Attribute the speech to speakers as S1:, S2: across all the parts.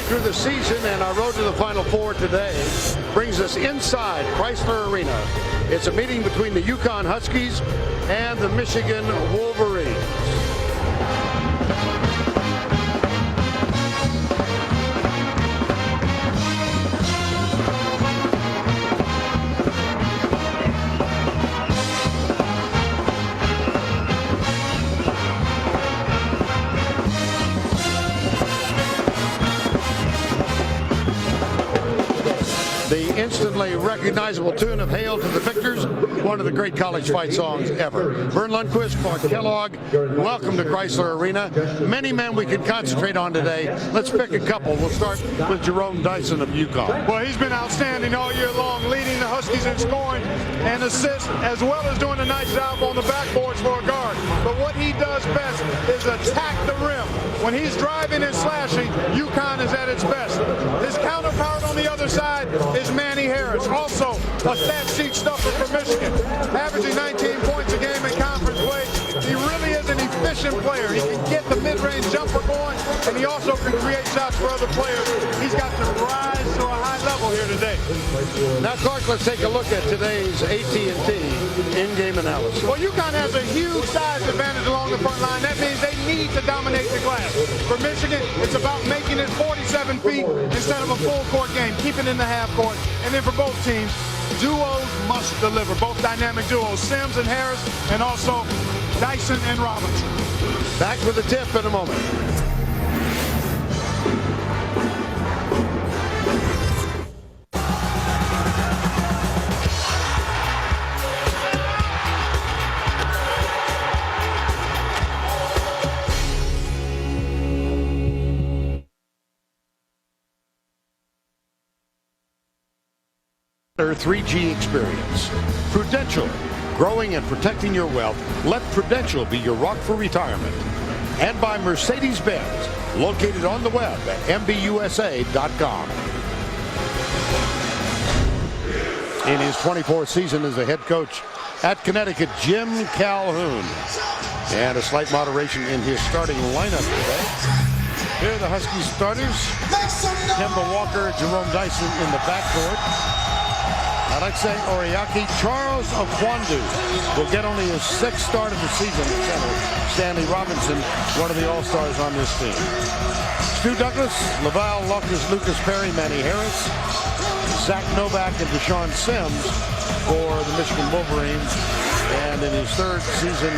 S1: through the season, and our road to the Final Four today brings us inside Chrysler Arena. It's a meeting between the UConn Huskies and the Michigan Wolverines. The instantly recognizable tune of Hail to the Victors, one of the great college fight songs ever. Vern Lundquist, Clark Kellogg, welcome to Chrysler Arena. Many men we can concentrate on today. Let's pick a couple. We'll start with Jerome Dyson of UConn.
S2: Well, he's been outstanding all year long, leading the Huskies in scoring and assists, as well as doing a nice job on the backboards for a guard. But what he does best is attack the rim. When he's driving and slashing, UConn is at its best. His counterpart on the other side is Manny Harris, also a stat sheet stuffer for Michigan, averaging 19 points a game in conference play. He really is an efficient player. He can get the mid-range jumper going, and he also can create shots for other players. He's got to rise to a high level here today.
S1: Now, Clark, let's take a look at today's AT&T in-game analysis.
S2: Well, UConn has a huge size advantage along the front line. That means they need to dominate the glass. For Michigan, it's about making it 47 feet instead of a full-court game, keeping in the half court. And then for both teams, duos must deliver, both dynamic duos, Sims and Harris, and also Dyson and Robinson.
S1: Back with the tip in a moment. Our 3G experience. Prudential, growing and protecting your wealth. Let Prudential be your rock for retirement. And by Mercedes-Benz, located on the web at mbusa.com. In his 24th season as a head coach at Connecticut, Jim Calhoun. And a slight moderation in his starting lineup today. Here are the Huskies starters. Kemba Walker, Jerome Dyson in the backcourt. Alexei Oriaki, Charles Okwandu will get only his 6th start of the season at center. Stanley Robinson, one of the all-stars on this team. Stu Douglas, Laval, Lucas Perry, Manny Harris, Zach Novak, and Deshaun Sims for the Michigan Wolverines. And in his 3rd season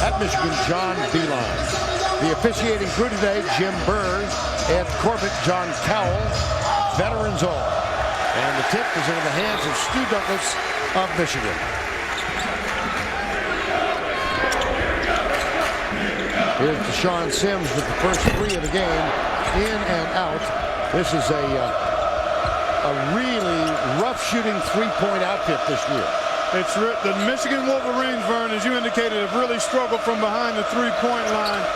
S1: at Michigan, John Beilein. The officiating crew today, Jim Burr, Ed Corbett, John Cowell, veterans all. And the tip is into the hands of Stu Douglas of Michigan. Here's Deshaun Sims with the first 3 of the game, in and out. This is a really rough shooting 3-point outfit this year.
S2: It's the Michigan Wolverines, Vern, as you indicated, have really struggled from behind the 3-point line.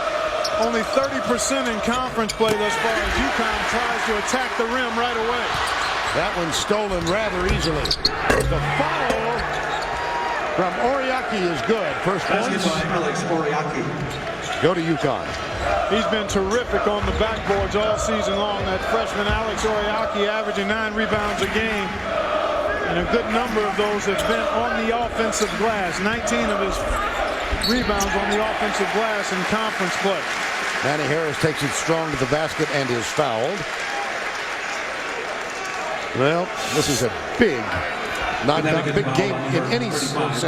S2: Only 30% in conference play thus far as UConn tries to attack the rim right away.
S1: That one's stolen rather easily. The foul from Oriaki is good. First points go to UConn.
S2: He's been terrific on the backboards all season long. That freshman Alex Oriaki averaging 9 rebounds a game. And a good number of those have been on the offensive glass. 19 of his rebounds on the offensive glass in conference play.
S1: Manny Harris takes it strong to the basket and is fouled. Well, this is a big, not a big game in any sense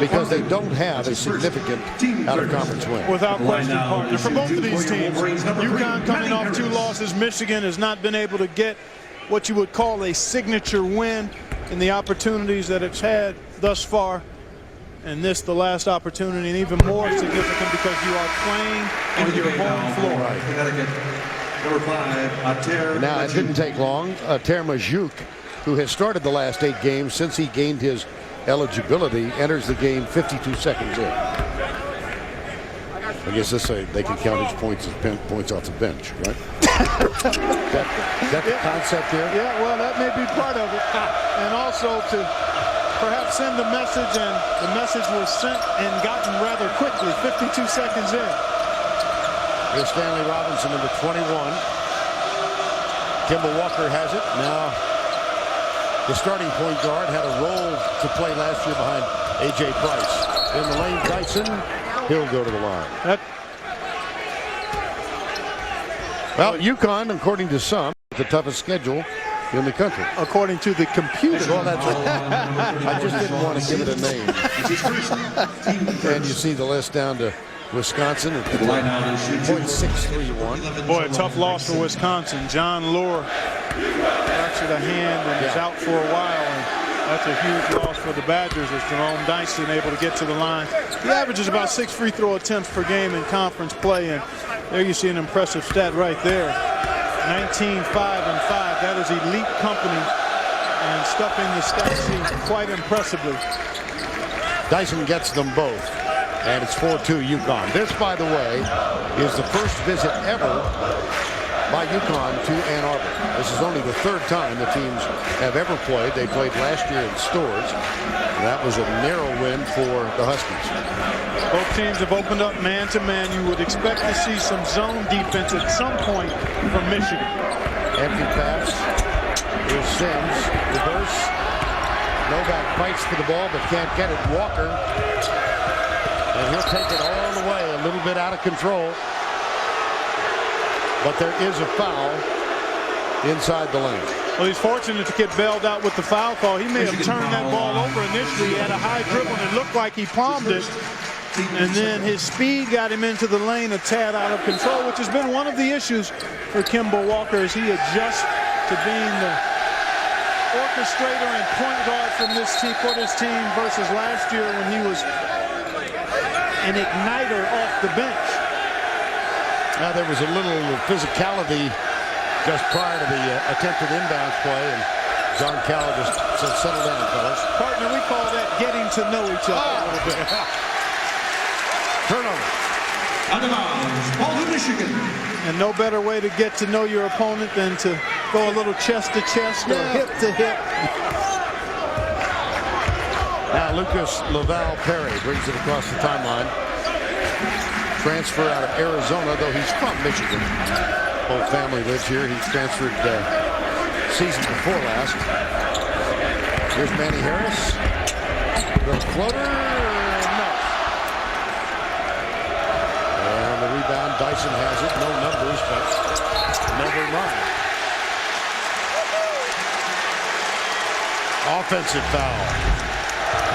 S1: because they don't have a significant out-of-conference win.
S2: Without question, partner. For both of these teams, UConn coming off 2 losses. Michigan has not been able to get what you would call a signature win in the opportunities that it's had thus far. And this, the last opportunity, and even more significant because you are playing on your home floor.
S1: Right. Now, it didn't take long. Termajuk, who has started the last 8 games since he gained his eligibility, enters the game 52 seconds in. I guess they can count his points as points off the bench, right? that the concept here?
S2: Yeah, well, that may be part of it. And also to perhaps send a message, and the message was sent and gotten rather quickly, 52 seconds in.
S1: Here's Stanley Robinson, number 21. Kimball Walker has it. Now the starting point guard had a role to play last year behind A.J. Price. In the lane, Dyson. He'll go to the line. Well, UConn, according to some, the toughest schedule in the country.
S2: According to the computer.
S1: Well, that's I just didn't want to give it a name. And you see the list down to Wisconsin at 0.631.
S2: Boy, a tough loss for Wisconsin. John Lure fractured a hand and is out for a while. And that's a huge loss for the Badgers as Jerome Dyson able to get to the line. He averages about 6 free throw attempts per game in conference play. And there you see an impressive stat right there. 19, 5, and 5. That is elite company and stuffing the stat sheet quite impressively.
S1: Dyson gets them both. And it's 4-2 UConn. This, by the way, is the first visit ever by UConn to Ann Arbor. This is only the third time the teams have ever played. They played last year in Stores. That was a narrow win for the Huskies.
S2: Both teams have opened up man-to-man. You would expect to see some zone defense at some point from Michigan.
S1: Empty pass. Here's Sims. Reverse. Novak fights for the ball but can't get it. Walker. And he'll take it all the way, a little bit out of control. But there is a foul inside the lane.
S2: Well, he's fortunate to get bailed out with the foul call. He may have turned that ball over initially. He had a high dribble and it looked like he palmed it. And then his speed got him into the lane a tad out of control, which has been one of the issues for Kimball Walker as he adjusts to being the orchestrator and point guard from this team for this team versus last year when he was an igniter off the bench.
S1: Now there was a little physicality just prior to the attempted inbound play, and John Cowell just said, "Settle down, fellas."
S2: Partner, we call that getting to know each other a little bit.
S1: Turnover.
S3: Ball to Michigan.
S2: And no better way to get to know your opponent than to go a little chest to chest or hip to hip.
S1: Now Lucas Laval Perry brings it across the timeline. Transfer out of Arizona, though he's from Michigan. Whole family lives here. He transferred season before last. Here's Manny Harris. The floater, no. And the rebound, Dyson has it. No numbers, but never mind. Offensive foul.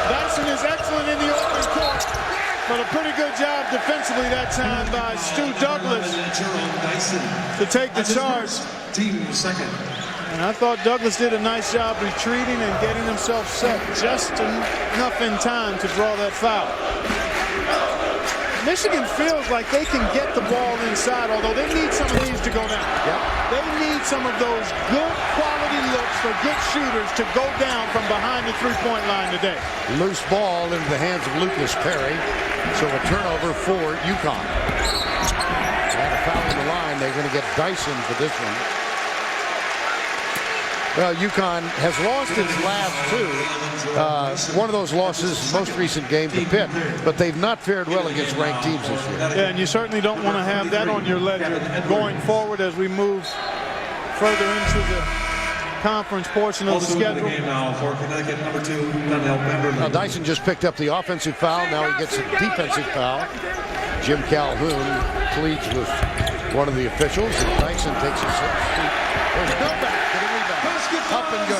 S2: Dyson is excellent in the open court, but a pretty good job defensively that time by Stu Douglas to take the charge.
S3: Team second.
S2: And I thought Douglas did a nice job retreating and getting himself set just enough in time to draw that foul. Michigan feels like they can get the ball inside, although they need some of these to go down.
S1: Yep.
S2: They need some of those good quality looks for good shooters to go down from behind the three-point line today.
S1: Loose ball into the hands of Lucas Perry. So a turnover for UConn. And a foul in the line. They're going to get Dyson for this one. Well, UConn has lost its last two. One of those losses, most recent game to Pitt, but they've not fared well against ranked teams this year.
S2: Yeah, and you certainly don't want to have that on your ledger going forward as we move further into the conference portion of the schedule.
S3: Now for Connecticut, number 2, Donnell Pemberton.
S1: Now Dyson just picked up the offensive foul. Now he gets a defensive foul. Jim Calhoun pleads with one of the officials, and Dyson takes a seat. There's no back to the rebound. Up and go.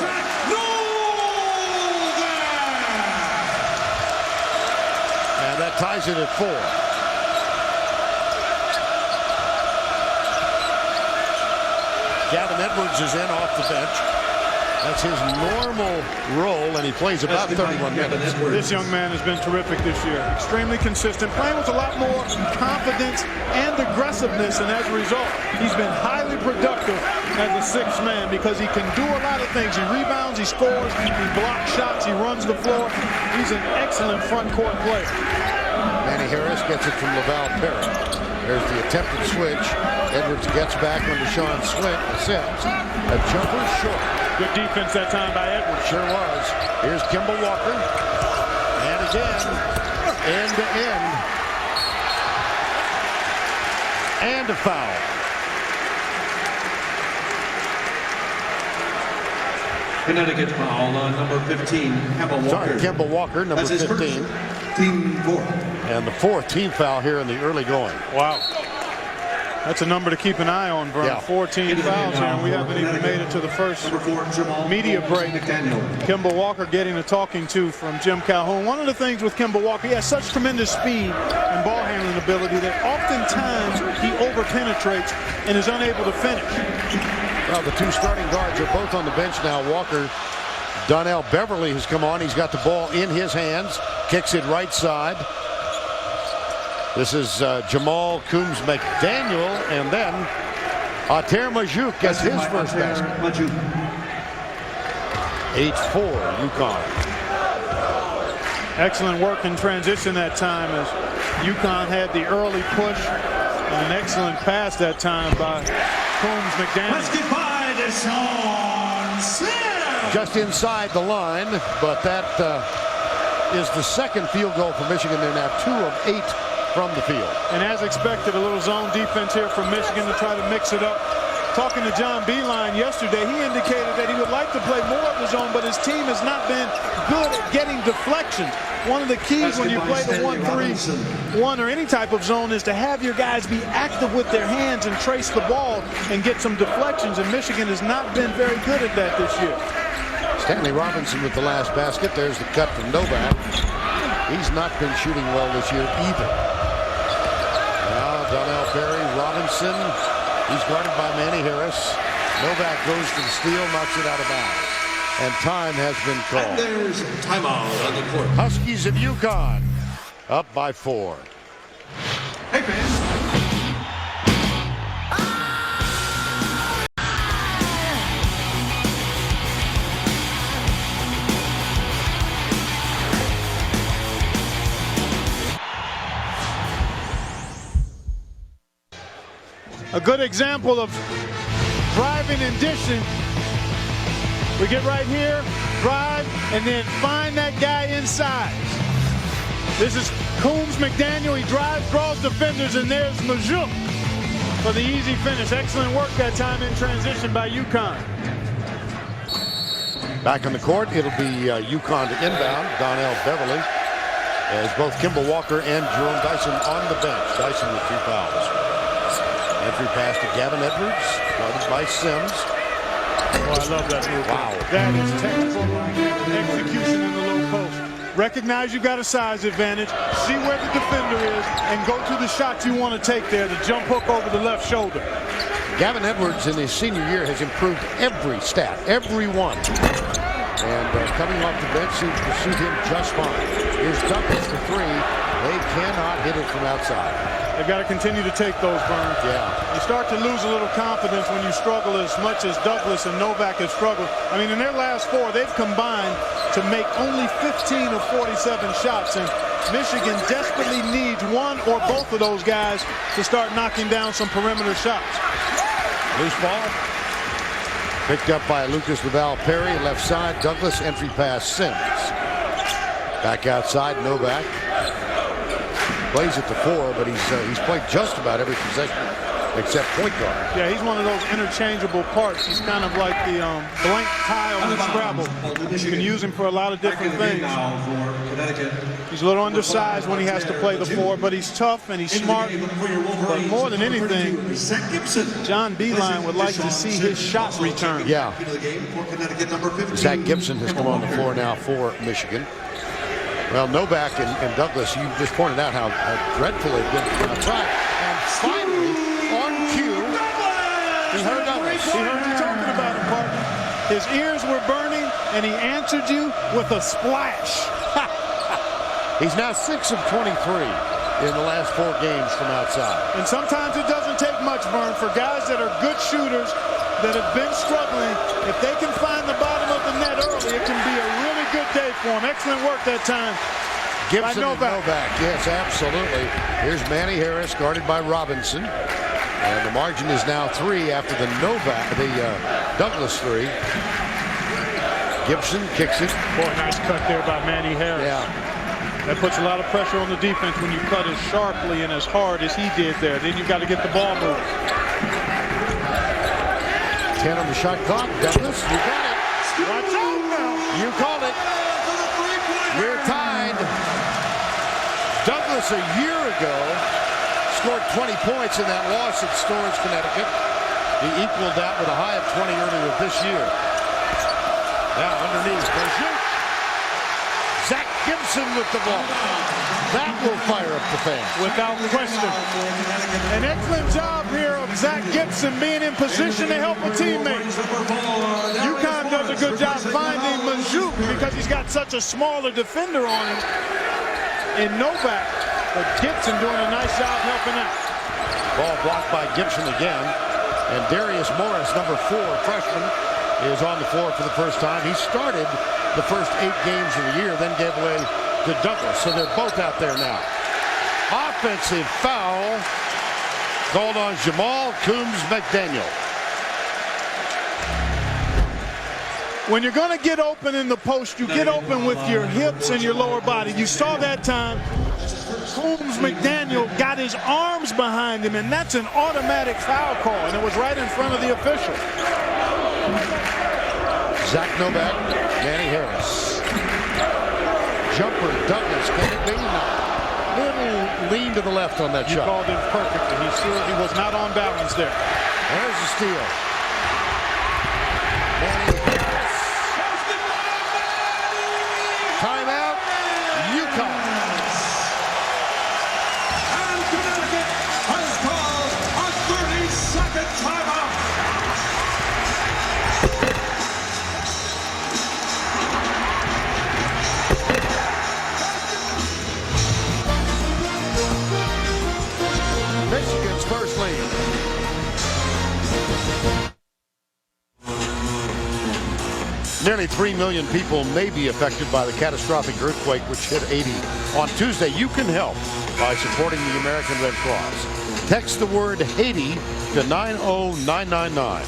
S1: And that ties it at 4. Gavin Edwards is in off the bench. That's his normal role, and he plays about 31 minutes.
S2: This young man has been terrific this year. Extremely consistent, playing with a lot more confidence and aggressiveness, and as a result, he's been highly productive as a sixth man because he can do a lot of things. He rebounds, he scores, he blocks shots, he runs the floor. He's an excellent front court player.
S1: Manny Harris gets it from Laval Perry. There's the attempted switch. Edwards gets back under Sean Sims. A jumper short.
S2: Good defense that time by Edwards.
S1: Sure was. Here's Kimball Walker. And again, end to end. And a foul.
S3: Connecticut foul on number 15, Kemba Walker.
S1: Sorry, Kemba Walker, number
S3: That's his
S1: 15.
S3: first team foul.
S1: And the 4th team foul here in the early going.
S2: Wow. That's a number to keep an eye on, Vern.
S1: Yeah.
S2: 14 fouls here, and we haven't even made it to the first media break. Kemba Walker getting a talking to from Jim Calhoun. One of the things with Kemba Walker, he has such tremendous speed and ball handling ability that oftentimes he over-penetrates and is unable to finish.
S1: Well, the 2 starting guards are both on the bench now. Walker, Donnell Beverly has come on. He's got the ball in his hands, kicks it right side. This is Jamal Coombs McDaniel, and then Ater Majuk gets his first basket. 8-4 UConn.
S2: Excellent work in transition that time as UConn had the early push and an excellent pass that time by Coombs McDaniel.
S3: Let's get by Deshaun Sims.
S1: Just inside the line, but that is the second field goal for Michigan. They're now 2 of 8 from the field.
S2: And as expected, a little zone defense here from Michigan to try to mix it up. Talking to John Beilein yesterday, he indicated that he would like to play more of the zone, but his team has not been good at getting deflections. One of the keys when you play the 1-3-1 or any type of zone is to have your guys be active with their hands and trace the ball and get some deflections, and Michigan has not been very good at that this year.
S1: Stanley Robinson with the last basket. There's the cut from Novak. He's not been shooting well this year either. Now Donnell Berry, Robinson. He's guarded by Manny Harris. Novak goes for the steal, knocks it out of bounds. And time has been called.
S3: And there's timeout on the court.
S1: Huskies of UConn up by 4.
S3: Hey, fans.
S2: A good example of driving and dishing. We get right here, drive, and then find that guy inside. This is Coombs McDaniel. He drives, draws defenders, and there's Majuk for the easy finish. Excellent work that time in transition by UConn.
S1: Back on the court, it'll be UConn to inbound. Donnell Beverly, as both Kemba Walker and Jerome Dyson on the bench. Dyson with 2 fouls. Entry pass to Gavin Edwards, guarded by Sims.
S2: Oh, I love that move.
S1: Wow.
S2: That is technical execution in the low post. Recognize you got a size advantage. See where the defender is and go to the shot you want to take there. The jump hook over the left shoulder.
S1: Gavin Edwards in his senior year has improved every stat, every one. And coming off the bench seems to suit him just fine. Here's Douglas for 3. They cannot hit it from outside.
S2: They've got to continue to take those, Burns.
S1: Yeah.
S2: You start to lose a little confidence when you struggle as much as Douglas and Novak have struggled. I mean, in their last 4, they've combined to make only 15 of 47 shots. And Michigan desperately needs one or both of those guys to start knocking down some perimeter shots.
S1: Loose ball. Picked up by Lucas Laval Perry, left side. Douglas, entry pass, Sims. Back outside, Novak. Plays at the 4, but he's played just about every possession except point guard.
S2: Yeah, he's one of those interchangeable parts. He's kind of like the blank tile in Scrabble. You can use him for a lot of different things. He's a little undersized when he has to play the 4, but he's tough and he's smart. But more than anything, John Beilein would like to see his shot return.
S1: Yeah. Zach Gibson has come on the floor now for Michigan. Well, Novak and Douglas, you just pointed out how dreadful they've been from outside. And finally, on cue, he heard Douglas.
S2: He heard you talking about him, partner. His ears were burning, and he answered you with a splash.
S1: He's now 6 of 23 in the last 4 games from outside.
S2: And sometimes it doesn't take much, Vern, for guys that are good shooters that have been struggling. If they can find the bottom of the net early, it can be a really good day for him. Excellent work that time.
S1: Gibson and Novak. Yes, absolutely. Here's Manny Harris, guarded by Robinson. And the margin is now 3 after the Douglas 3. Gibson kicks it.
S2: Boy, nice cut there by Manny Harris.
S1: Yeah.
S2: That puts a lot of pressure on the defense when you cut as sharply and as hard as he did there. Then you've got to get the ball moving.
S1: 10 on the shot clock. Douglas, you got it.
S2: Watch out now.
S1: You called it. We're tied. Douglas a year ago scored 20 points in that loss at Storrs, Connecticut. He equaled that with a high of 20 earlier this year. Now underneath, Zach Gibson with the ball. That will fire up the fans.
S2: Without question. An excellent job here of Zach Gibson being in position to help a teammate. UConn does a good job finding Manzouk because he's got such a smaller defender on him in Novak. But Gibson doing a nice job helping out.
S1: Ball blocked by Gibson again. And Darius Morris, number 4 freshman, is on the floor for the first time. He started the first 8 games of the year, then gave away to Douglas. So they're both out there now. Offensive foul called on Jamal Coombs-McDaniel.
S2: When you're going to get open in the post, you get open with your hips and your lower body. You saw that time Coombs-McDaniel got his arms behind him, and that's an automatic foul call, and it was right in front of the official.
S1: Zach Novak, Manny Harris. Jumper, Douglas, can it be? Little lean to the left on that shot.
S2: You called him perfectly. He was not on balance there.
S1: There's the steal. Manny Harris. Timeout, UConn.
S3: And Connecticut has called a 30-second timeout.
S1: Michigan's first lead. Nearly 3 million people may be affected by the catastrophic earthquake which hit Haiti on Tuesday. You can help by supporting the American Red Cross. Text the word Haiti to 90999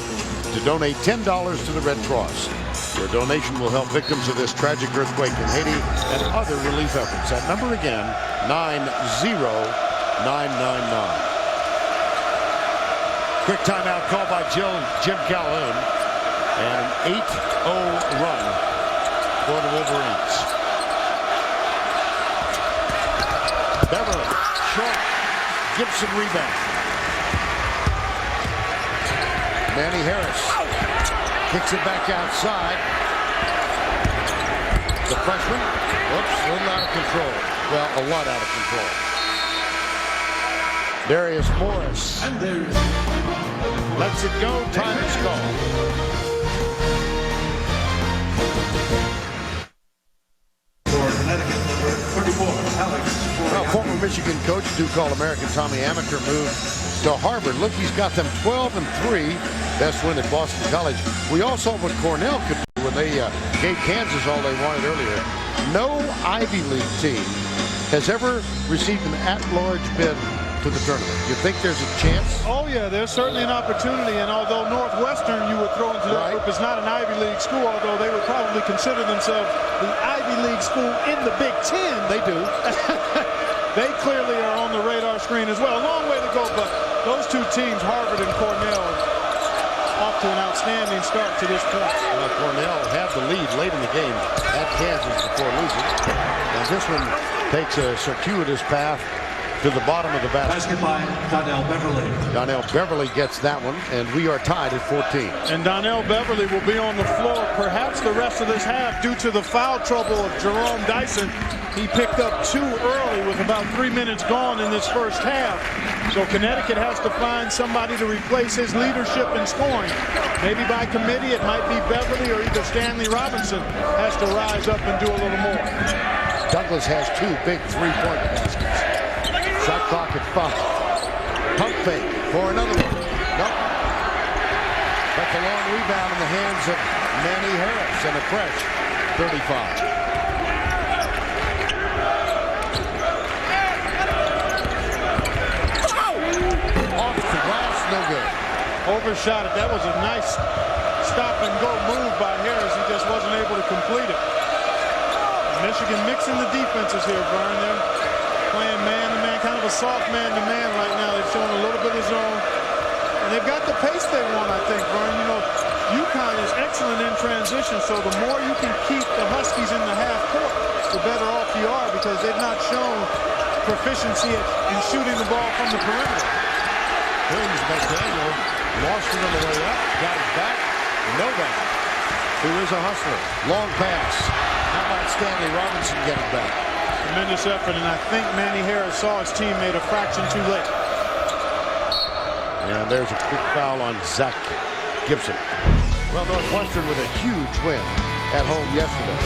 S1: to donate $10 to the Red Cross. Your donation will help victims of this tragic earthquake in Haiti and other relief efforts. That number again, 90999. Quick timeout called by Jim Calhoun. And an 8-0 run for the Wolverines. Beverly, short. Gibson rebound. Manny Harris kicks it back outside. The freshman, whoops, a little out of control. Well, a lot out of control. Darius Morris.
S3: And there's
S1: Lets it go. Time is called. Well, former Michigan coach, Duke All-American Tommy Amaker moved to Harvard. Look, he's got them 12-3. Best win at Boston College. We all saw what Cornell could do when they gave Kansas all they wanted earlier. No Ivy League team has ever received an at-large bid to the tournament. You think there's a chance?
S2: Oh, yeah, there's certainly an opportunity. And although Northwestern, you would throw into that group, is not an Ivy League school, although they would probably consider themselves the Ivy League school in the Big Ten.
S1: They do.
S2: They clearly are on the radar screen as well. A long way to go, but those two teams, Harvard and Cornell, off to an outstanding start to this point.
S1: Well, Cornell had the lead late in the game at Kansas before losing. And this one takes a circuitous path to the bottom of the basket.
S3: basket by Donnell Beverly.
S1: Donnell Beverly gets that one, and we are tied at 14.
S2: And Donnell Beverly will be on the floor perhaps the rest of this half due to the foul trouble of Jerome Dyson. He picked up 2 early with about 3 minutes gone in this first half. So Connecticut has to find somebody to replace his leadership in scoring. Maybe by committee it might be Beverly, or either Stanley Robinson has to rise up and do a little more.
S1: Douglas has 2 big three-point baskets. Shot clock at 5. Pump fake for another one. Nope. That's a long rebound in the hands of Manny Harris and a fresh 35. Off the glass, no good.
S2: Overshot it. That was a nice stop-and-go move by Harris. He just wasn't able to complete it. Michigan mixing the defenses here, Vern. They're playing man-to-man, kind of a soft man-to-man right now. They've shown a little bit of zone. And they've got the pace they want, I think, Vern. You know, UConn is excellent in transition, so the more you can keep the Huskies in the half court, the better off you are, because they've not shown proficiency in shooting the ball from the perimeter.
S1: Williams McDaniel lost it on the way up, got it back. Nobody, who is a hustler. Long pass. How about Stanley Robinson get it back?
S2: Tremendous effort, and I think Manny Harris saw his teammate a fraction too late.
S1: And there's a quick foul on Zach Gibson. Well, Northwestern with a huge win at home yesterday.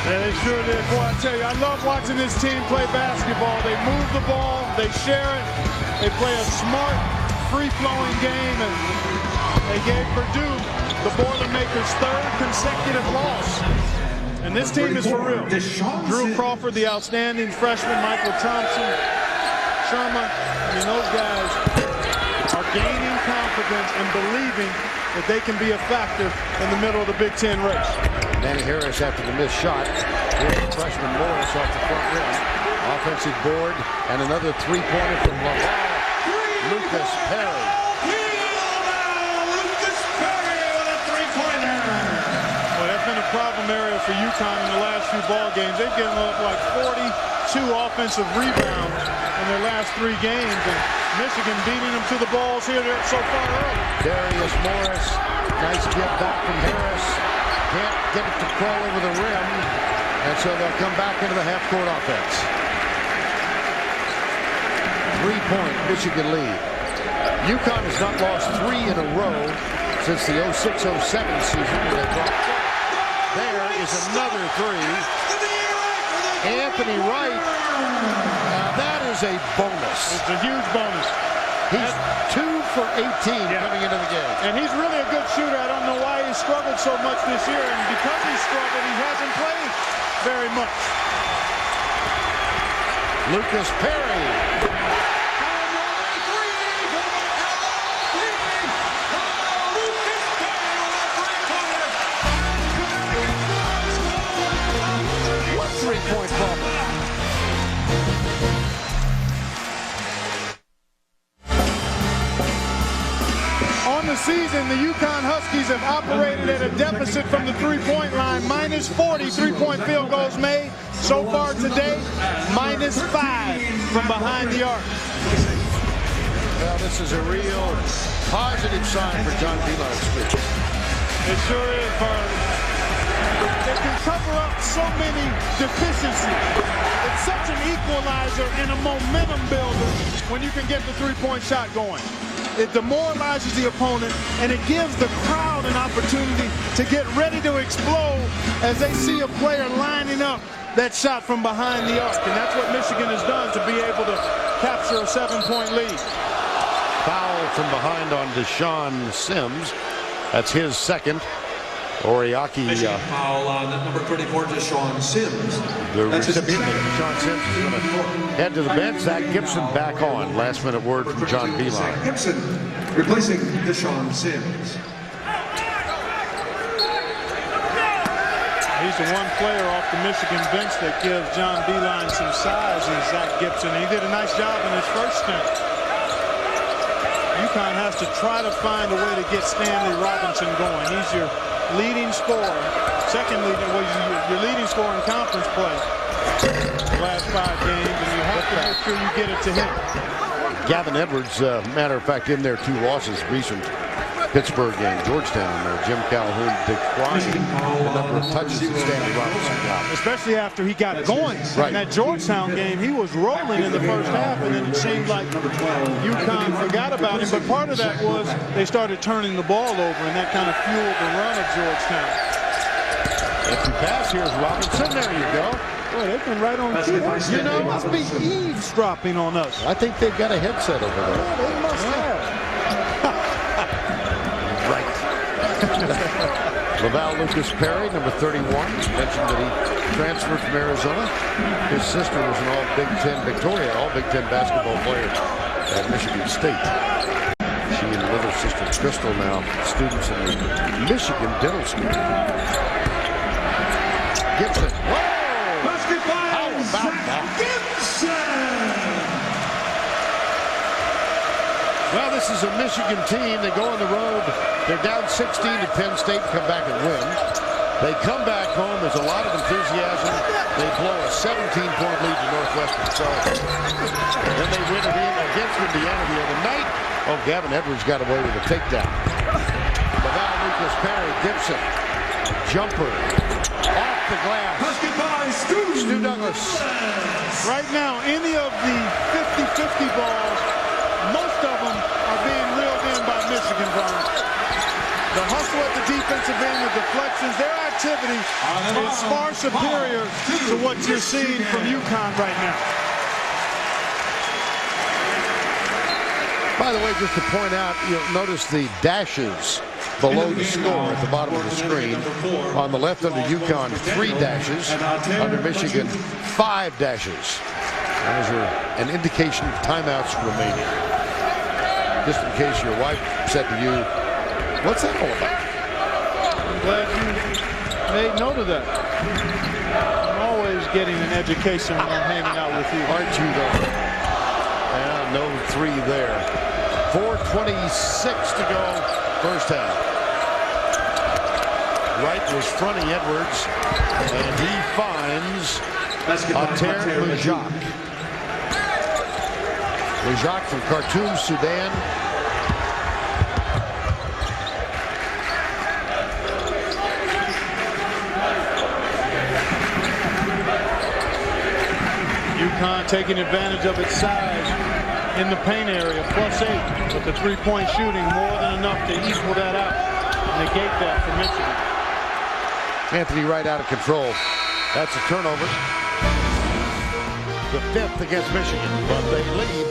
S2: Yeah, they sure did. Boy, I tell you, I love watching this team play basketball. They move the ball, they share it, they play a smart, free-flowing game, and they gave Purdue the Boilermakers' third consecutive loss. And this team is for real. Drew Crawford, the outstanding freshman, Michael Thompson, Sherman, I mean, those guys are gaining confidence and believing that they can be a factor in the middle of the Big Ten race.
S1: Manny Harris after the missed shot. Here's the freshman Morris off the front rim. Offensive board and another three-pointer from Lucas Perry.
S3: Lucas Perry with a three-pointer.
S2: Well, that's been a problem area for UConn in the last few ball games. They've given up like 42 offensive rebounds in their last 3 games, and Michigan beating them to the balls here so far early.
S1: Darius Morris, nice get back from Harris. Can't get it to crawl over the rim, and so they'll come back into the half-court offense. 3-point Michigan lead. UConn has not lost 3 in a row since the 06-07 season. There is another 3. Anthony Wright. Now that is a bonus.
S2: It's a huge bonus.
S1: He's 2 for 18 coming into the game.
S2: And he's really a good shooter. I don't know why he struggled so much this year. And because he struggled, he hasn't played very much.
S1: Lucas Perry. What three-point problem?
S2: On the season, the UConn Huskies have operated at a deficit from the three-point line. -40 three-point field goals made. So far today, -5 from behind the arc.
S1: Well, this is a real positive sign for John Beeline Street.
S2: It sure is, Farley. It can cover up so many deficiencies. It's such an equalizer and a momentum builder when you can get the three-point shot going. It demoralizes the opponent, and it gives the crowd an opportunity to get ready to explode as they see a player lining up that shot from behind the arc. And that's what Michigan has done to be able to capture a 7-point lead.
S1: Foul from behind on Deshaun Sims. That's his second. Oriaki,
S4: foul on number 34, Deshaun Sims.
S1: the recipient, Deshaun Sims, is going to head to the bench. Zach Gibson back on. Last-minute word from John Beeline.
S4: Zach Gibson replacing Deshaun Sims.
S2: He's the one player off the Michigan bench that gives John Beeline some size, is Zach Gibson. He did a nice job in his first stint. UConn has to try to find a way to get Stanley Robinson going. He's your leading scorer, second leading, well, your leading scorer in conference play the last 5 games, and you have to make sure you get it to him.
S1: Gavin Edwards, matter of fact, in their 2 losses, recent Pittsburgh game, Georgetown, Jim Calhoun declined the number of touches that Stanley Robinson got.
S2: Especially after he got going.
S1: Right.
S2: In that Georgetown game, he was rolling in the first half, and then it seemed like UConn forgot about him. But part of that was they started turning the ball over, and that kind of fueled the run of Georgetown.
S1: Empty pass, here's Robinson. There you go.
S2: Boy, they've been right on cue. You know, must be eavesdropping on us.
S1: I think they've got a headset over there.
S2: Yeah, they must have.
S1: Laval Lucas Perry, number 31, mentioned that he transferred from Arizona. His sister was an all-Big Ten Victoria, all-Big Ten basketball player at Michigan State. She and little sister Crystal now students in the Michigan Dental School. Gibson. Whoa! How about that?
S3: Gibson!
S1: Well, this is a Michigan team. They go on the road. They're down 16 to Penn State, come back and win. They come back home. There's a lot of enthusiasm. They blow a 17-point lead to Northwestern. So then they win it in against Indiana the other night. Oh, Gavin Edwards got away with a takedown. Laval Lucas Perry, Gibson, jumper, off the glass. Stu Douglas.
S2: Right now, any of the 50-50 balls, most of them are being reeled in by Michigan, Brian. The hustle at the defensive end, the deflections, their activity is far superior to what you're seeing from UConn right now.
S1: By the way, just to point out, you'll notice the dashes below the score at the bottom of the screen. On the left under UConn, 3 dashes. Under Michigan, 5 dashes. Those are an indication of timeouts remaining. Just in case your wife said to you, what's that all about?
S2: I'm glad you made note of that. I'm always getting an education when I'm hanging out with you.
S1: Aren't you, though? And no 3 there. 4:26 to go, first half. Wright was fronting Edwards, and he finds Ater Lejak. Lejak from Khartoum, Sudan.
S2: UConn taking advantage of its size in the paint area, +8, but the three-point shooting more than enough to equal that out, negate that for Michigan.
S1: Anthony Wright out of control. That's a turnover. The 5th against Michigan, but they lead.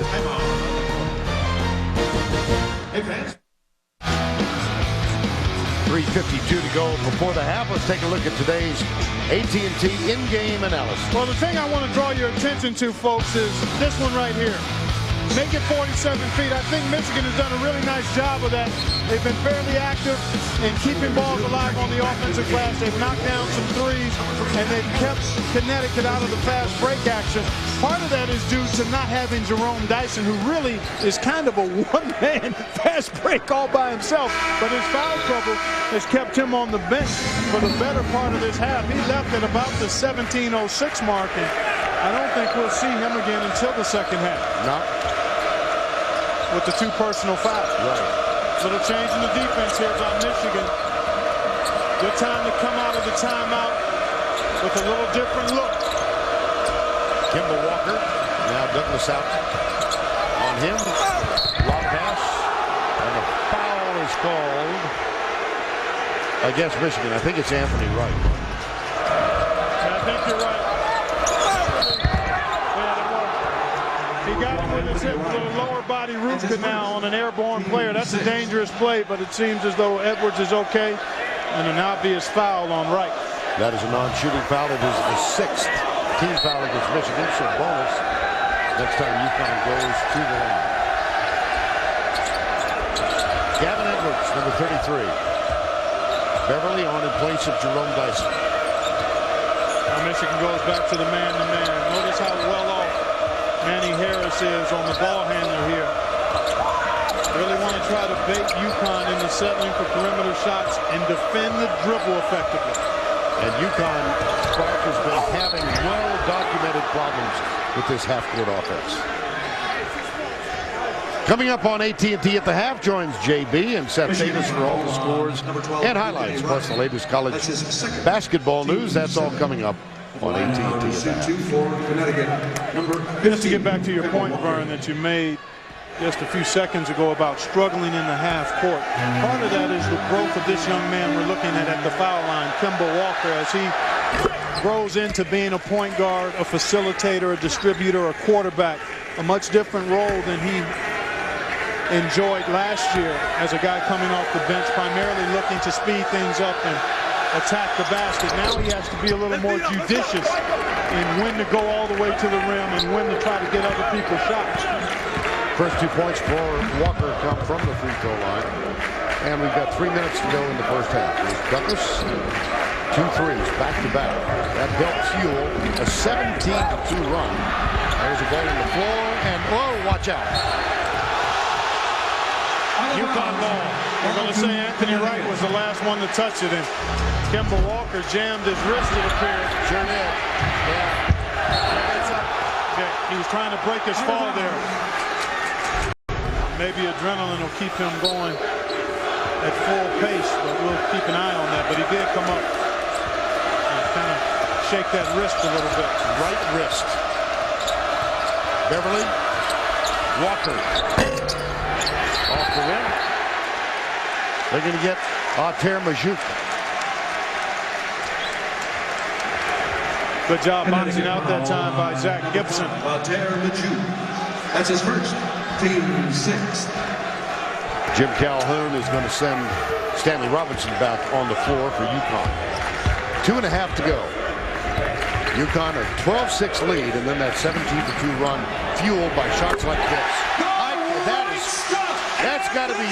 S1: 3:52 to go before the half. Let's take a look at today's AT&T in-game analysis.
S2: Well, the thing I want to draw your attention to, folks, is this one right here. Make it 47 feet. I think Michigan has done a really nice job of that. They've been fairly active in keeping balls alive on the offensive glass. They've knocked down some threes, and they've kept Connecticut out of the fast break action. Part of that is due to not having Jerome Dyson, who really is kind of a one-man fast break all by himself. But his foul trouble has kept him on the bench for the better part of this half. He left at about the 17:06 mark, and I don't think we'll see him again until the second half.
S1: No.
S2: With the 2 personal fouls.
S1: Right.
S2: Little change in the defense here by Michigan. Good time to come out of the timeout with a little different look.
S1: Kimball Walker. Now Douglas out on him. Long pass. And a foul is called against Michigan. I think it's Anthony Wright.
S2: I think you're right. He got him with his hip to the lower body root canal on an airborne player. That's a dangerous play, but it seems as though Edwards is okay, and an obvious foul on Wright.
S1: That is a non-shooting foul. It is the 6th team foul against Michigan, so bonus next time UConn goes to the line. Gavin Edwards, number 33. Beverly on in place of Jerome Dyson.
S2: Now Michigan goes back to the man-to-man. Notice how well off Manny Harris is on the ball handler here. Really want to try to bait UConn into settling for perimeter shots and defend the dribble effectively.
S1: And UConn, Clark, has been having well-documented problems with this half-court offense. Coming up on AT&T at the half joins JB and Seth Davis for all the scores and highlights, plus the latest college basketball news. That's all coming up on AT&T at the half.
S2: Just to get back to your point, Vern, that you made just a few seconds ago about struggling in the half court. Part of that is the growth of this young man we're looking at the foul line, Kimball Walker, as he grows into being a point guard, a facilitator, a distributor, a quarterback, a much different role than he enjoyed last year as a guy coming off the bench, primarily looking to speed things up and attack the basket. Now he has to be a little more judicious in when to go all the way to the rim and when to try to get other people's shots.
S1: First 2 points for Walker come from the free throw line. And we've got 3 minutes to go in the first half. There's Douglas, 2 threes, back-to-back. That helps fuel a 17-2 run. There's a ball on the floor, and watch out. UConn ball.
S2: We're going to say Anthony Wright was the last one to touch it, and Kemba Walker jammed his wrist, it appeared.
S1: Sure did. Yeah.
S2: He was trying to break his fall there. Maybe adrenaline will keep him going at full pace, but we'll keep an eye on that. But he did come up and kind of shake that wrist a little bit.
S1: Right wrist. Beverly. Walker. Off the rim. They're going to get Ater Majuk.
S2: Good job boxing out that time by Zach Gibson.
S4: Ater Majuk. That's his first. Team 6.
S1: Jim Calhoun is going to send Stanley Robinson back on the floor for UConn. 2.5 to go. UConn a 12-6 lead, and then that 17-2 run fueled by shots like this. That's got to be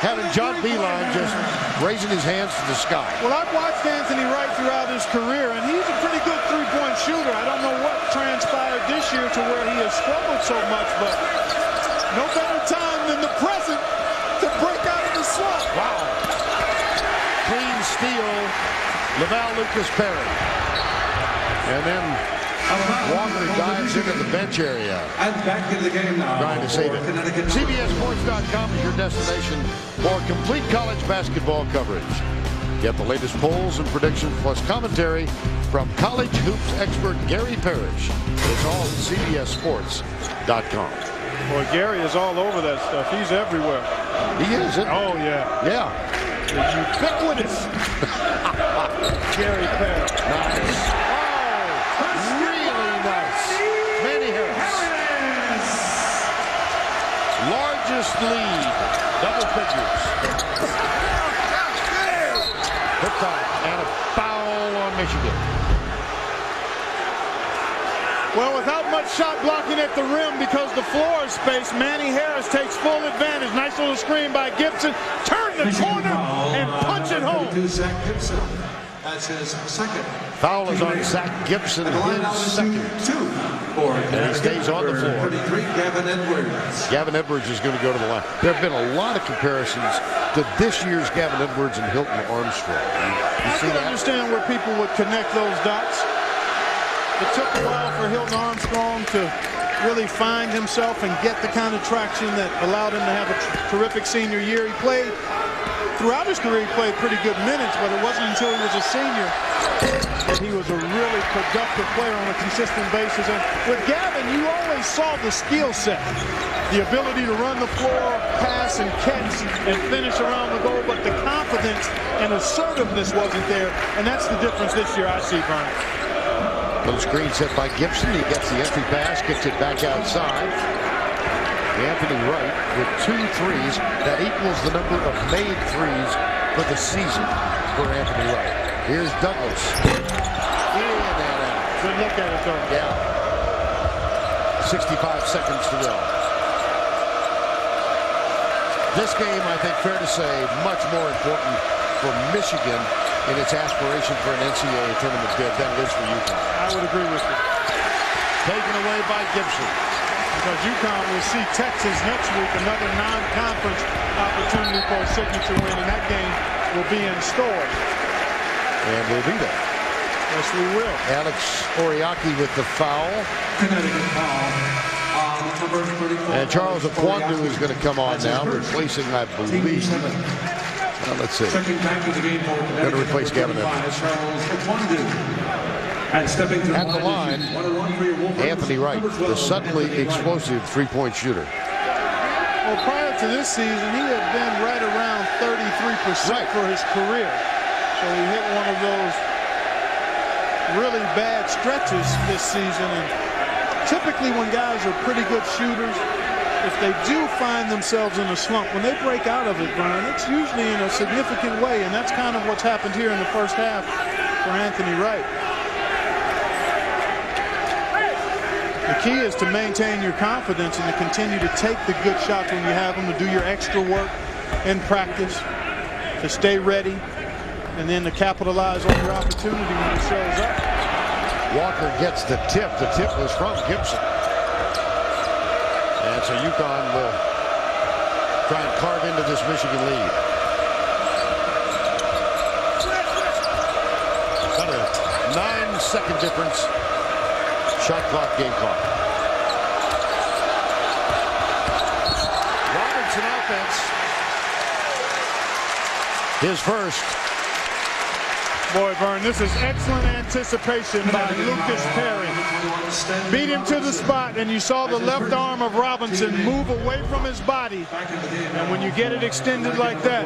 S1: having John Beilein just raising his hands to the sky.
S2: Well, I've watched Anthony Wright throughout his career, and he's a pretty good three-point shooter. I don't know what transpired this year to where he has struggled so much, but no better time than the present to break out of the slump.
S1: Wow. Clean steal, Laval Lucas Perry. And then Walker dives into the bench area.
S4: And back into the game now.
S1: Trying to save it. CBSSports.com is your destination for complete college basketball coverage. Get the latest polls and predictions plus commentary from college hoops expert Gary Parrish. It's all at CBSSports.com.
S2: Boy, Gary is all over that stuff. He's everywhere.
S1: He is, isn't he?
S2: Oh, yeah.
S1: Yeah.
S2: Ubiquitous. Gary Parrish.
S1: Nice. Largest lead, double figures. Hip time and a foul on Michigan.
S2: Well, without much shot blocking at the rim because the floor is spaced, Manny Harris takes full advantage. Nice little screen by Gibson. Turn the corner and punch it home.
S4: Zach Gibson. That's his second.
S1: Foul is on Zach Gibson, his second. And he stays on the floor.
S4: 33, Gavin Edwards.
S1: Gavin Edwards is going to go to the line. There have been a lot of comparisons to this year's Gavin Edwards and Hilton Armstrong.
S2: I can understand where people would connect those dots. It took a while for Hilton Armstrong to really find himself and get the kind of traction that allowed him to have a terrific senior year. He played throughout his career, he played pretty good minutes, but it wasn't until he was a senior that he was a really productive player on a consistent basis. And with Gavin, you always saw the skill set, the ability to run the floor, pass and catch and finish around the goal, but the confidence and assertiveness wasn't there, and that's the difference this year I see, Brian.
S1: Little screen set by Gibson. He gets the entry pass, kicks it back outside. Anthony Wright with 2 threes. That equals the number of made threes for the season for Anthony Wright. Here's Douglas. In and out.
S2: Good look at it, though.
S1: Yeah. 65 seconds to go. This game, I think, fair to say, much more important for Michigan in its aspiration for an NCAA tournament bid than it is for UConn.
S2: I would agree with you.
S1: Taken away by Gibson.
S2: Because UConn will see Texas next week, another non-conference opportunity for a signature win, and that game will be in store.
S1: And we'll be there.
S2: Yes, we will.
S1: Alex Oriaki with the foul.
S4: Connecticut foul on number 34.
S1: And Charles Akwandu is going to come on now, replacing, I believe. Let's see.
S4: Checking back to the game for Connecticut.
S1: Going to replace Gavin Edwards.
S4: Charles Akwandu. And stepping to
S1: at the line, Anthony Wright, the suddenly explosive three-point shooter.
S2: Well, prior to this season, he had been right around 33% for his career. So he hit one of those really bad stretches this season. And typically when guys are pretty good shooters, if they do find themselves in a slump, when they break out of it, Brian, it's usually in a significant way. And that's kind of what's happened here in the first half for Anthony Wright. The key is to maintain your confidence and to continue to take the good shots when you have them, to do your extra work in practice, to stay ready, and then to capitalize on your opportunity when it shows up.
S1: Walker gets the tip. The tip was from Gibson. And so UConn will try and carve into this Michigan lead. About a 9-second difference. Shot clock, game clock. Robinson offense. His first.
S2: Boy, Vern, this is excellent anticipation by Lucas Perry. Beat him to the spot, and you saw the left arm of Robinson move away from his body. And when you get it extended like that,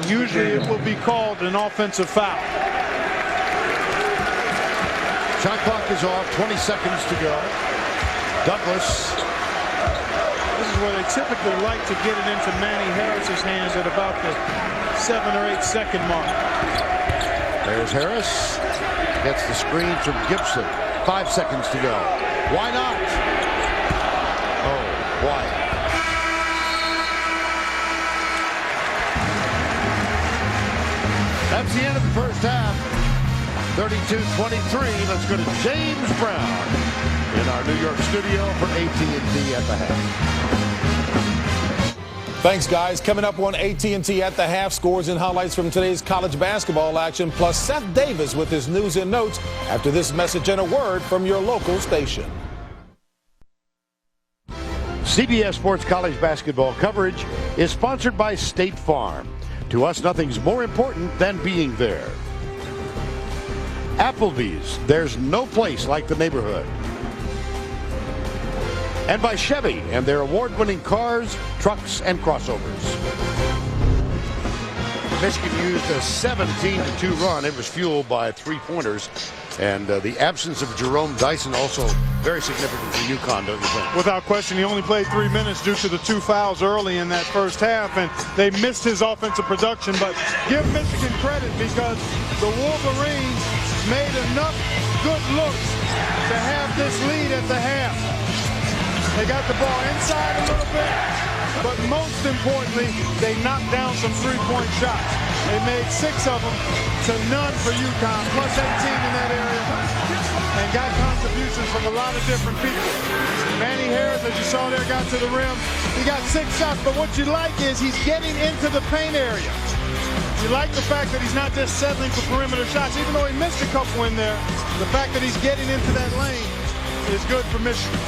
S2: usually it will be called an offensive foul.
S1: Shot clock is off, 20 seconds to go. Douglas.
S2: This is where they typically like to get it into Manny Harris's hands at about the 7 or 8 second mark.
S1: There's Harris. Gets the screen from Gibson. 5 seconds to go. Why not? Oh, why? That's the end of the first half. 32-23. Let's go to James Brown in our New York studio for AT&T at the half.
S5: Thanks, guys. Coming up on AT&T at the half, scores and highlights from today's college basketball action, plus Seth Davis with his news and notes after this message and a word from your local station.
S1: CBS Sports College basketball coverage is sponsored by State Farm. To us, nothing's more important than being there. Applebee's, there's no place like the neighborhood. And by Chevy and their award-winning cars, trucks, and crossovers. Michigan used a 17-2 run. It was fueled by three-pointers. And the absence of Jerome Dyson also very significant for UConn, don't you think?
S2: Without question, he only played 3 minutes due to the 2 fouls early in that first half, and they missed his offensive production. But give Michigan credit because the Wolverines made enough good looks to have this lead at the half. They got the ball inside a little bit, but most importantly, they knocked down some three-point shots. They made 6 of them to none for UConn, plus 18 in that area, and got contributions from a lot of different people. Manny Harris, as you saw there, got to the rim. He got 6 shots, but what you like is he's getting into the paint area. You like the fact that he's not just settling for perimeter shots, even though he missed a couple in there. The fact that he's getting into that lane is good for Michigan.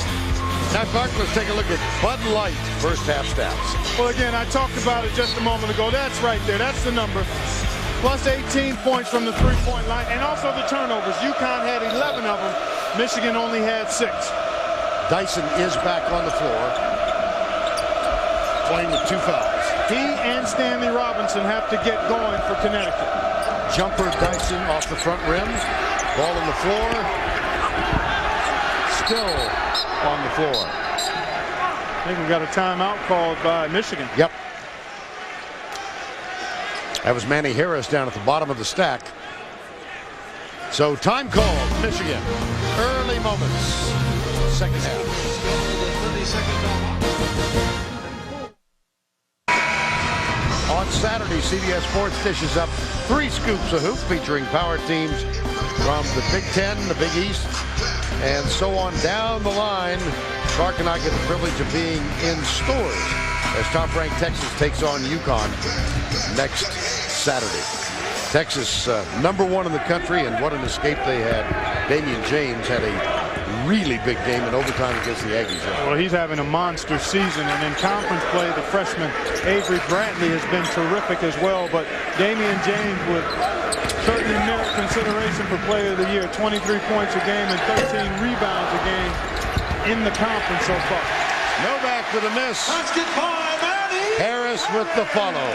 S1: Now, Clark, let's take a look at Bud Light first half stats.
S2: Well, again, I talked about it just a moment ago. That's right there. That's the number. Plus 18 points from the three-point line, and also the turnovers. UConn had 11 of them. Michigan only had 6.
S1: Dyson is back on the floor, playing with 2 fouls.
S2: He and Stanley Robinson have to get going for Connecticut.
S1: Jumper Dyson off the front rim. Ball on the floor. Still on the floor.
S2: I think we got a timeout called by Michigan.
S1: Yep. That was Manny Harris down at the bottom of the stack. So time called, Michigan. Early moments. Second half. On Saturday, CBS Sports dishes up 3 scoops of hoop featuring power teams from the Big Ten, the Big East, and so on down the line. Clark and I get the privilege of being in stores as top-ranked Texas takes on UConn next Saturday. Texas #1 in the country, and what an escape they had. Damian James had a really big game in overtime against the Aggies.
S2: Well, he's having a monster season, and in conference play, the freshman Avery Brantley has been terrific as well. But Damian James would certainly merit consideration for Player of the Year. 23 points a game and 13 rebounds a game in the conference so far.
S1: Novak with a miss. Harris with the follow.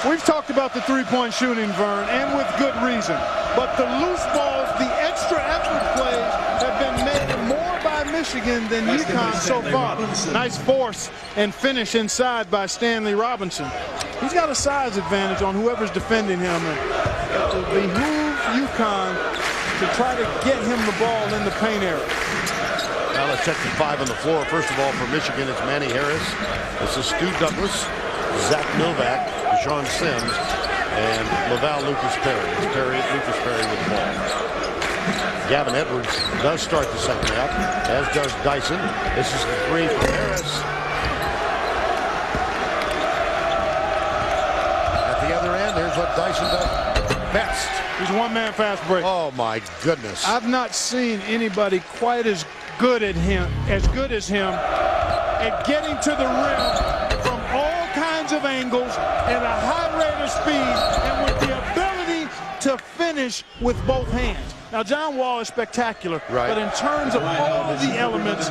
S2: We've talked about the three-point shooting, Vern, and with good reason. But the loose balls, the extra effort plays have been made more by Michigan than UConn so far. Nice force and finish inside by Stanley Robinson. He's got a size advantage on whoever's defending him. And it will behoove UConn to try to get him the ball in the paint area.
S1: Now let's check the 5 on the floor. First of all, for Michigan, it's Manny Harris. This is Stu Douglas, Zach Novak, Deshaun Sims, and Laval Lucas Perry. It's Lucas Perry with the ball. Gavin Edwards does start the second half, as does Dyson. This is the 3 for Harris. Dyson does best.
S2: He's one-man fast break.
S1: Oh my goodness.
S2: I've not seen anybody quite as good as him at getting to the rim from all kinds of angles at a high rate of speed and with the ability to finish with both hands. Now, John Wall is spectacular,
S1: right,
S2: but in terms of all of the elements,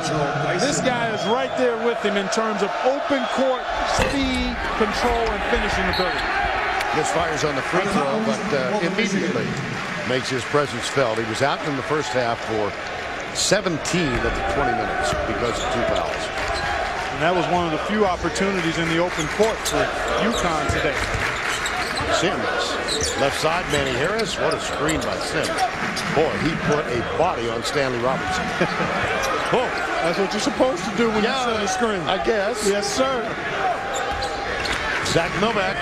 S2: this guy is right there with him in terms of open court, speed, control, and finishing ability.
S1: Misfires on the free throw, but immediately makes his presence felt. He was out in the first half for 17 of the 20 minutes because of 2 fouls.
S2: And that was one of the few opportunities in the open court for UConn today.
S1: Sims, left side, Manny Harris. What a screen by Sims. Boy, he put a body on Stanley Robinson.
S2: Oh, that's what you're supposed to do when you set a screen.
S1: I guess.
S2: Yes, sir.
S1: Zach Novak.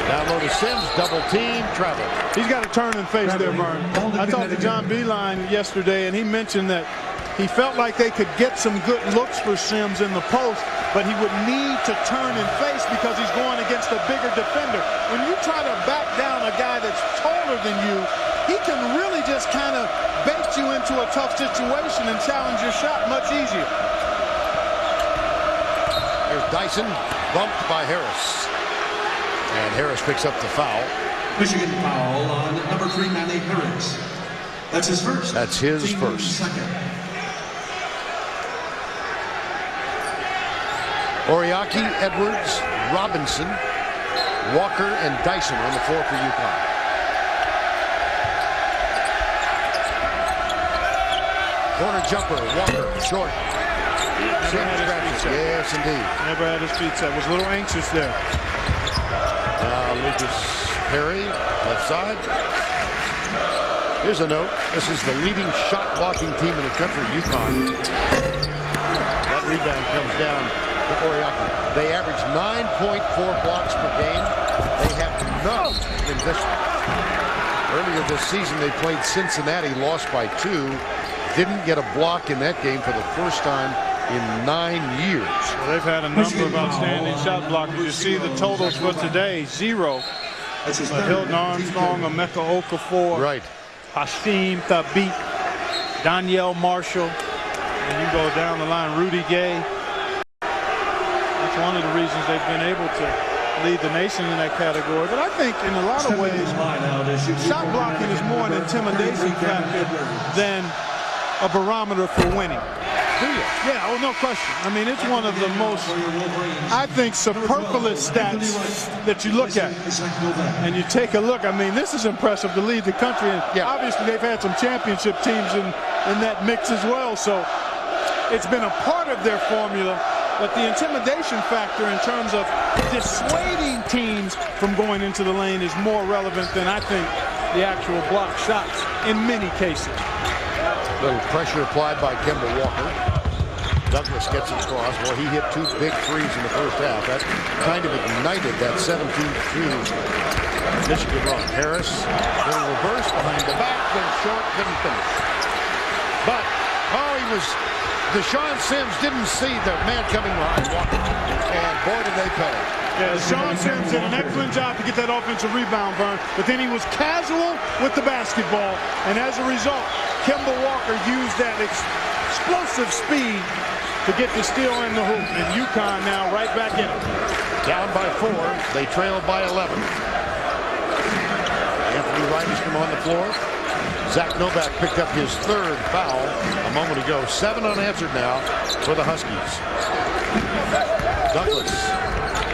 S1: Down low to Sims, double team, travel.
S2: He's got a turn and face there, Vern. I talked to John Beeline yesterday, and he mentioned that he felt like they could get some good looks for Sims in the post, but he would need to turn and face because he's going against a bigger defender. When you try to back down a guy that's taller than you, he can really just kind of bait you into a tough situation and challenge your shot much easier.
S1: There's Dyson, bumped by Harris. And Harris picks up the foul.
S4: Michigan foul on number 3, Manny Harris. That's his first.
S1: That's his first.
S4: Second.
S1: Oriaki, Edwards, Robinson, Walker, and Dyson on the floor for UConn. Corner jumper, Walker, short. Yes, indeed.
S2: Never had his feet set. Was a little anxious there.
S1: Lucas Perry, left side. Here's a note. This is the leading shot blocking team in the country, UConn. That rebound comes down to Oriaki. They average 9.4 blocks per game. They have none in this one. Earlier this season, they played Cincinnati, lost by 2. Didn't get a block in that game for the first time in 9 years.
S2: Well, they've had a number of outstanding shot blockers. You see the totals for today: 0. Hilton Armstrong, Emeka Okafor,
S1: right,
S2: Hashim Thabit, Danielle Marshall, and you go down the line, Rudy Gay. That's one of the reasons they've been able to lead the nation in that category. But I think in a lot of ways, shot blocking is more an intimidation factor than a barometer for winning.
S1: do you?
S2: Yeah, oh, no question. I mean, it's one of the most, I think, superfluous stats that you look at. And you take a look, I mean, this is impressive to lead the country. And obviously, they've had some championship teams in that mix as well. So it's been a part of their formula. But the intimidation factor in terms of dissuading teams from going into the lane is more relevant than, I think, the actual block shots in many cases.
S1: Little pressure applied by Kemba Walker. Douglas gets it across. Well, he hit 2 big threes in the first half. That kind of ignited that 17-2 Michigan run. Harris, little reverse behind the back, then short, couldn't finish. But, Deshaun Sims didn't see the man coming behind Walker. And boy, did they pay.
S2: Yeah, Deshaun Sims did an excellent job to get that offensive rebound, Vern. But then he was casual with the basketball. And as a result, Kemba Walker used that explosive speed to get the steal in the hoop. And UConn now right back in it.
S1: Down by 4. They trail by 11. Anthony Wright has come on the floor. Zach Novak picked up his 3rd foul a moment ago. 7 unanswered now for the Huskies. Douglas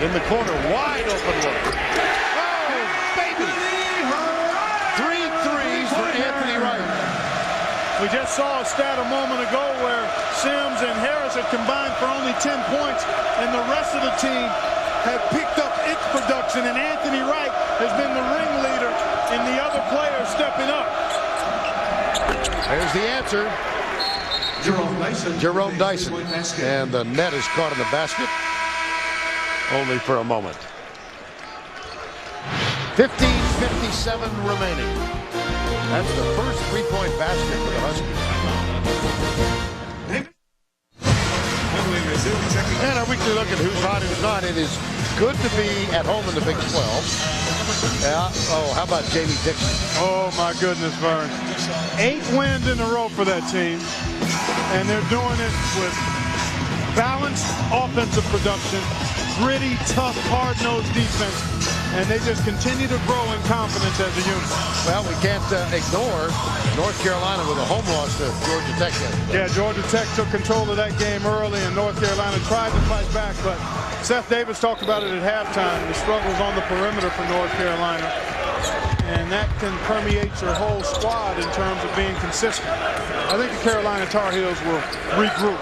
S1: in the corner, wide open look. Oh, baby! 3 threes for Anthony Wright.
S2: We just saw a stat a moment ago where Sims and Harris had combined for only 10 points, and the rest of the team have picked up its production, and Anthony Wright has been the ringleader in the other players stepping up.
S1: There's the answer. Jerome Dyson. And the net is caught in the basket. Only for a moment. 15:57 remaining. That's the first 3-point basket for the Huskies. And our weekly look at who's hot, who's not. It is good to be at home in the Big 12. Yeah. Oh, how about Jamie Dixon?
S2: Oh, my goodness, Vern. 8 wins in a row for that team. And they're doing it with balanced offensive production, gritty, tough, hard-nosed defense. And they just continue to grow in confidence as a unit.
S1: Well, we can't ignore North Carolina with a home loss to Georgia Tech.
S2: Yeah, Georgia Tech took control of that game early, and North Carolina tried to fight back. But Seth Davis talked about it at halftime, the struggles on the perimeter for North Carolina. And that can permeate your whole squad in terms of being consistent. I think the Carolina Tar Heels will regroup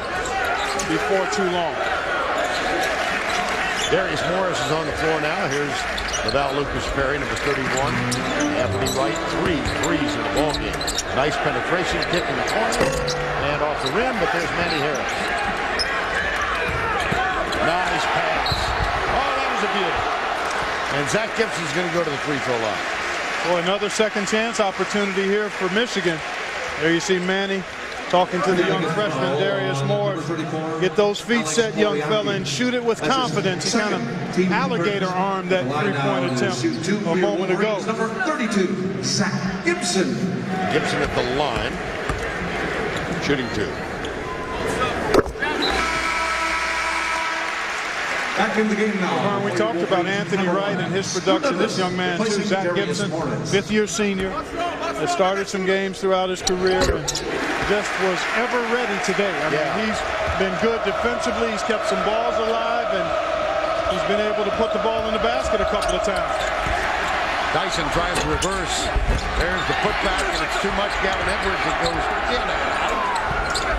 S2: before too long.
S1: Darius Morris is on the floor now. Here's without Lucas Perry, number 31. Anthony Wright, 3 threes in the ballgame. Nice penetration, kick in the corner, and off the rim, but there's Manny Harris. Nice pass. Oh, that was a beauty. And Zach Gibson's going to go to the free throw line.
S2: Well, another second chance opportunity here for Michigan. There you see Manny talking to the young freshman, Darius Morris. Get those feet set, young fella, and shoot it with confidence. He kind of alligator armed that three-point attempt a moment ago.
S4: Number 32, Zach Gibson.
S1: Gibson at the line, shooting 2.
S4: Back in the game now.
S2: We talked about Anthony Wright and his production. This young man, too, Zach Gibson, 5th-year senior, has started some games throughout his career and just was ever ready today. I mean, he's been good defensively. He's kept some balls alive, and he's been able to put the ball in the basket a couple of times.
S1: Dyson tries to reverse. There's the putback, and it's too much. Gavin Edwards, it goes in and out.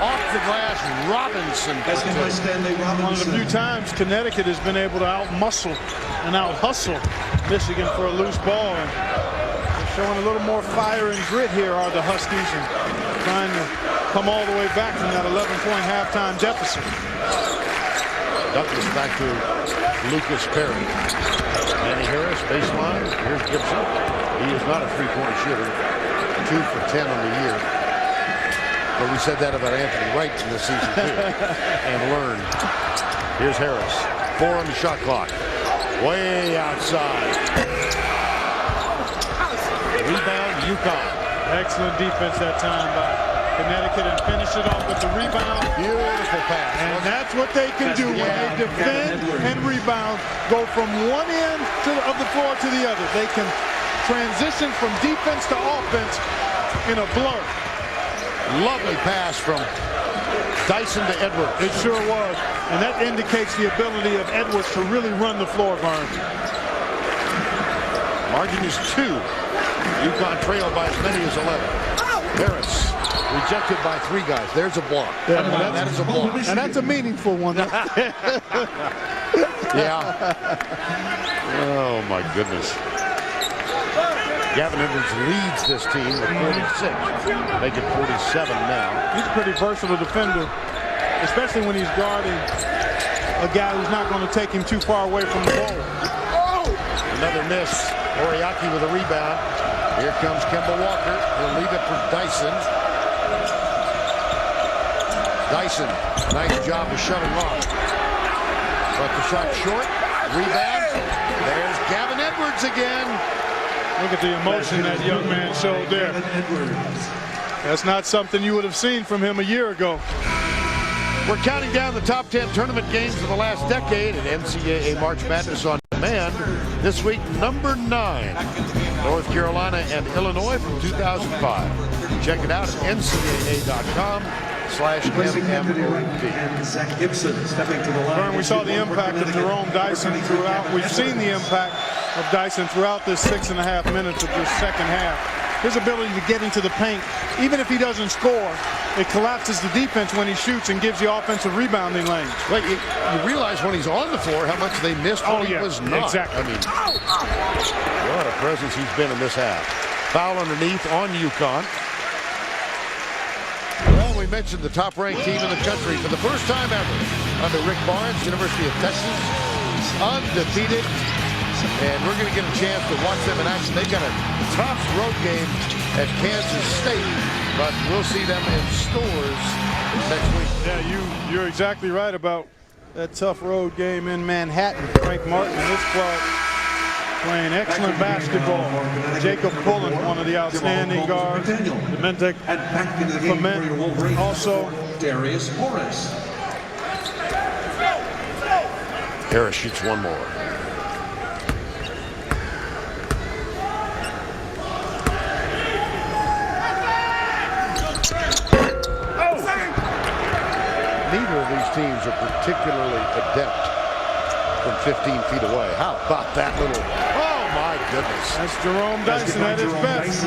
S1: Off the glass, Robinson.
S2: One of the few times Connecticut has been able to out-muscle and out-hustle Michigan for a loose ball. And showing a little more fire and grit here are the Huskies, and trying to come all the way back from that 11-point halftime deficit.
S1: Douglas back to Lucas Perry. Manny Harris, baseline. Here's Gibson. He is not a three-point shooter. 2 for 10 on the year. But we said that about Anthony Wright in this season, too. And learned. Here's Harris. 4 on the shot clock. Way outside. Rebound, UConn.
S2: Excellent defense that time by Connecticut, and finish it off with the rebound.
S1: Beautiful pass.
S2: And that's what they can do when they defend and rebound. Go from one end of the floor to the other. They can transition from defense to offense in a blur.
S1: Lovely pass from Dyson to Edwards.
S2: It sure was. And that indicates the ability of Edwards to really run the floor, Vern.
S1: Margin is 2. UConn trailed by as many as 11. Harris rejected by 3 guys. There's a block.
S2: Yeah,
S1: that is a block.
S2: And that's a meaningful one.
S1: Yeah. Oh, my goodness. Gavin Edwards leads this team with 46. Make it 47 now.
S2: He's a pretty versatile defender, especially when he's guarding a guy who's not going to take him too far away from the ball.
S1: Another miss. Oriaki with a rebound. Here comes Kemba Walker. He'll leave it for Dyson. Dyson, nice job of shoving off. But the shot short. Rebound. There's Gavin Edwards again.
S2: Look at the emotion that young man showed there. That's not something you would have seen from him a year ago.
S1: We're counting down the top 10 tournament games of the last decade at NCAA March Madness on Demand. This week, number 9, North Carolina and Illinois from 2005. Check it out at ncaa.com/MMOD.
S4: And Zach Gibson stepping to the line.
S2: We saw the impact of Jerome Dyson throughout. We've seen the impact of Dyson throughout this 6.5 minutes of this second half. His ability to get into the paint, even if he doesn't score, it collapses the defense when he shoots and gives you offensive rebounding lanes.
S1: But you realize when he's on the floor how much they missed when he was not.
S2: Exactly.
S1: I mean, what a presence he's been in this half. Foul underneath on UConn. Well, we mentioned the top-ranked team in the country for the first time ever under Rick Barnes, University of Texas, undefeated. And we're going to get a chance to watch them in action. They've got a tough road game at Kansas State, but we'll see them in stores next week.
S2: Yeah, you're exactly right about that tough road game in Manhattan. Frank Martin and his squad playing excellent basketball. Jacob Pullen, one of the outstanding guards. Dementic Clement, also.
S4: Darius Morris.
S1: Harris shoots one more. Neither of these teams are particularly adept from 15 feet away. How about that little, oh my goodness.
S2: That's Jerome Dyson at his best.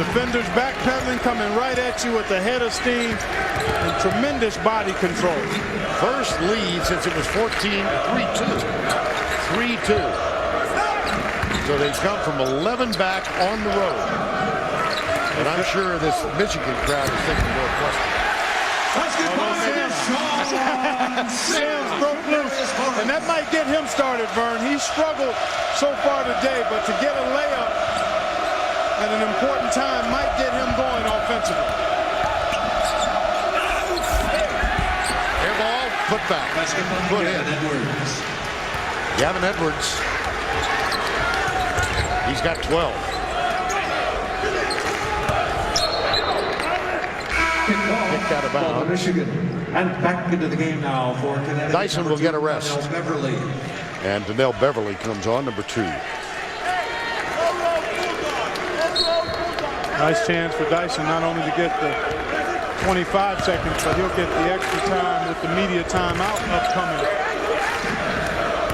S2: Defenders backpedaling, coming right at you with the head of steam and tremendous body control.
S1: First lead since it was 14, 3-2. 3-2. So they come from 11 back on the road. And I'm sure this Michigan crowd is thinking Northwestern.
S2: Sims broke loose, and that might get him started, Vern. He struggled so far today, but to get a layup at an important time might get him going offensively.
S1: Air ball, put back. Put in. Gavin Edwards. He's got 12. Kicked out of bounds.
S4: Michigan. And back into the game now for Connecticut.
S1: Dyson will get a rest.
S4: Beverly.
S1: And Donnell Beverly comes on, number 2.
S2: Nice chance for Dyson not only to get the 25 seconds, but he'll get the extra time with the media timeout upcoming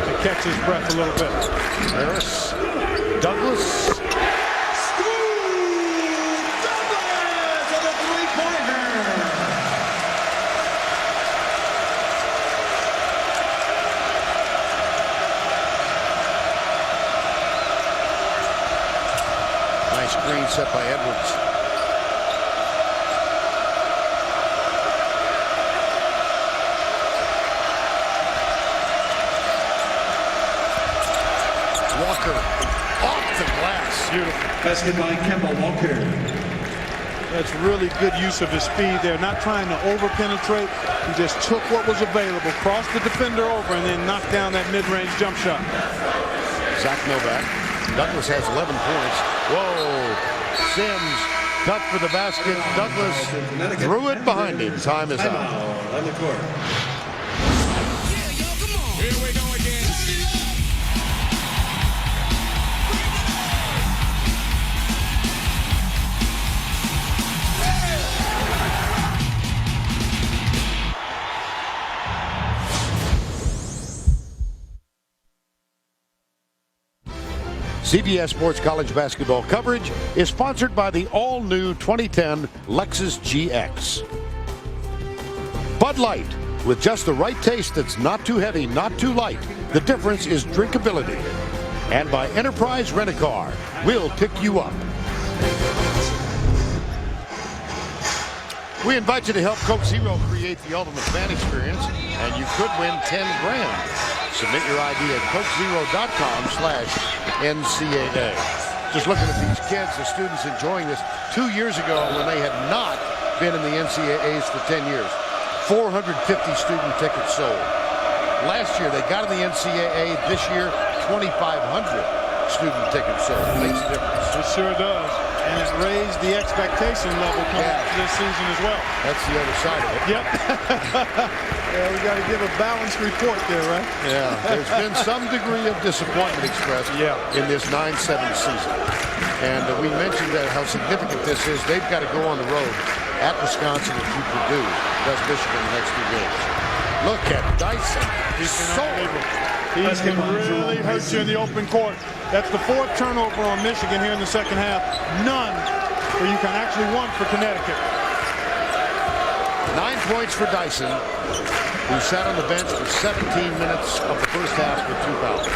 S2: to catch his breath a little bit.
S1: Harris. Douglas. Screen set by Edwards. Walker off the glass.
S2: Beautiful.
S4: Basket by Kemba Walker.
S2: That's really good use of his speed there. Not trying to over-penetrate. He just took what was available, crossed the defender over, and then knocked down that mid-range jump shot.
S1: Zach Novak. Douglas has 11 points. Whoa. Sims cut for the basket. Douglas threw it behind him. Time is out.
S4: On the court.
S3: Here we go again.
S1: CBS Sports College basketball coverage is sponsored by the all-new 2010 Lexus GX. Bud Light, with just the right taste that's not too heavy, not too light. The difference is drinkability. And by Enterprise Rent-A-Car, we'll pick you up. We invite you to help Coke Zero create the ultimate fan experience, and you could win 10 grand. Submit your ID at CokeZero.com/NCAA. Just looking at these kids, the students enjoying this. 2 years ago, when they had not been in the NCAAs for 10 years, 450 student tickets sold. Last year, they got in the NCAA. This year, 2,500 student tickets sold. It makes a difference.
S2: It sure does. And it raised the expectation level coming into this season as well.
S1: That's the other side of it.
S2: Yep. Yeah, we got to give a balanced report there, right?
S1: Yeah, there's been some degree of disappointment expressed in this 9-7 season. And we mentioned that how significant this is. They've got to go on the road at Wisconsin and to Purdue. Does Michigan the next 2 games. Look at Dyson.
S2: He's so he can really hurt you in the open court. That's the 4th turnover on Michigan here in the second half. None where you can actually one for Connecticut.
S1: 9 points for Dyson, who sat on the bench for 17 minutes of the first half with 2 fouls.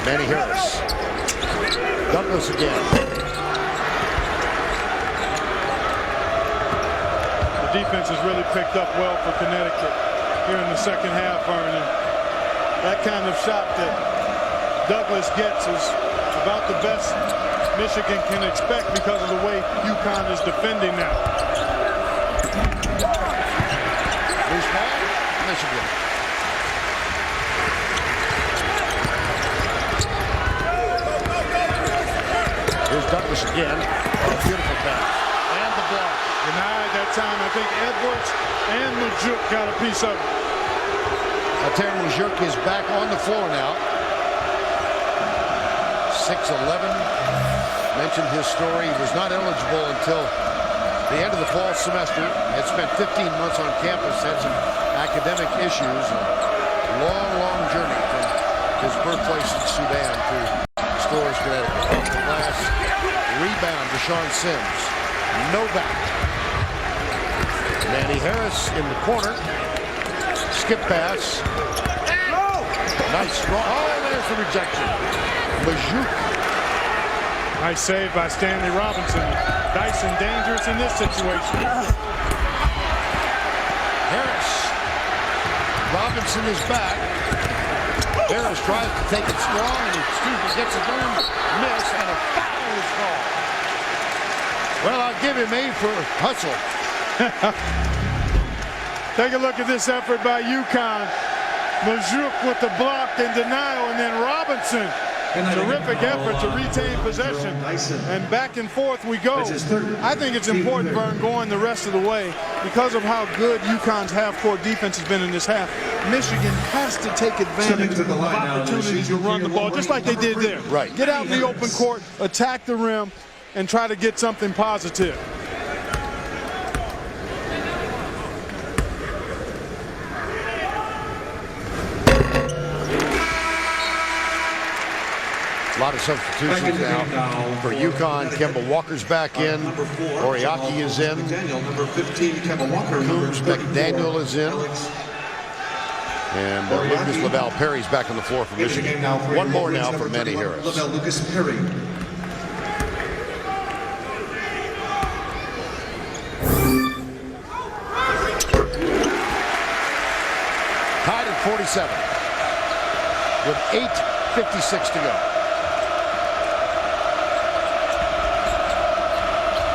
S1: Manny Harris. Douglas again.
S2: The defense has really picked up well for Connecticut here in the second half, Vernon. That kind of shot that Douglas gets is about the best Michigan can expect because of the way UConn is defending now.
S1: Michigan. Here's Douglas again. A beautiful pass. And the block.
S2: Denied that time. I think Edwards and Majuk got a piece of it.
S1: Terry Majuk is back on the floor now. 6'11". Mentioned his story. He was not eligible until the end of the fall semester. Had spent 15 months on campus. Had some academic issues. Long, long journey from his birthplace in Sudan to Storrs, Connecticut. Off the glass. Rebound to Sean Sims. Novak. Manny Harris in the corner. Skip pass. Nice strong. Oh, there's the rejection. Majuk.
S2: Nice save by Stanley Robinson. Dyson dangerous in this situation.
S1: Harris. Robinson is back. Harris tries to take it strong, and he gets it done. Miss, and a foul is called. Well, I'll give him A for hustle.
S2: Take a look at this effort by UConn. Majuk with the block and denial, and then Robinson. Terrific effort to retain possession. And back and forth we go. I think it's important, Vern, going the rest of the way because of how good UConn's half-court defense has been in this half. Michigan has to take advantage of opportunities to run the ball, just like they did there.
S1: Right.
S2: Get out in the open court, attack the rim, and try to get something positive.
S1: A lot of substitutions now for UConn. Kemba Walker's back in. Oriaki is in. Coombs McDaniel is in. And Lucas Lavelle Perry's back on the floor for Michigan. One more now for Manny Harris.
S4: Lucas Perry.
S1: Tied at 47 with 8:56 to go.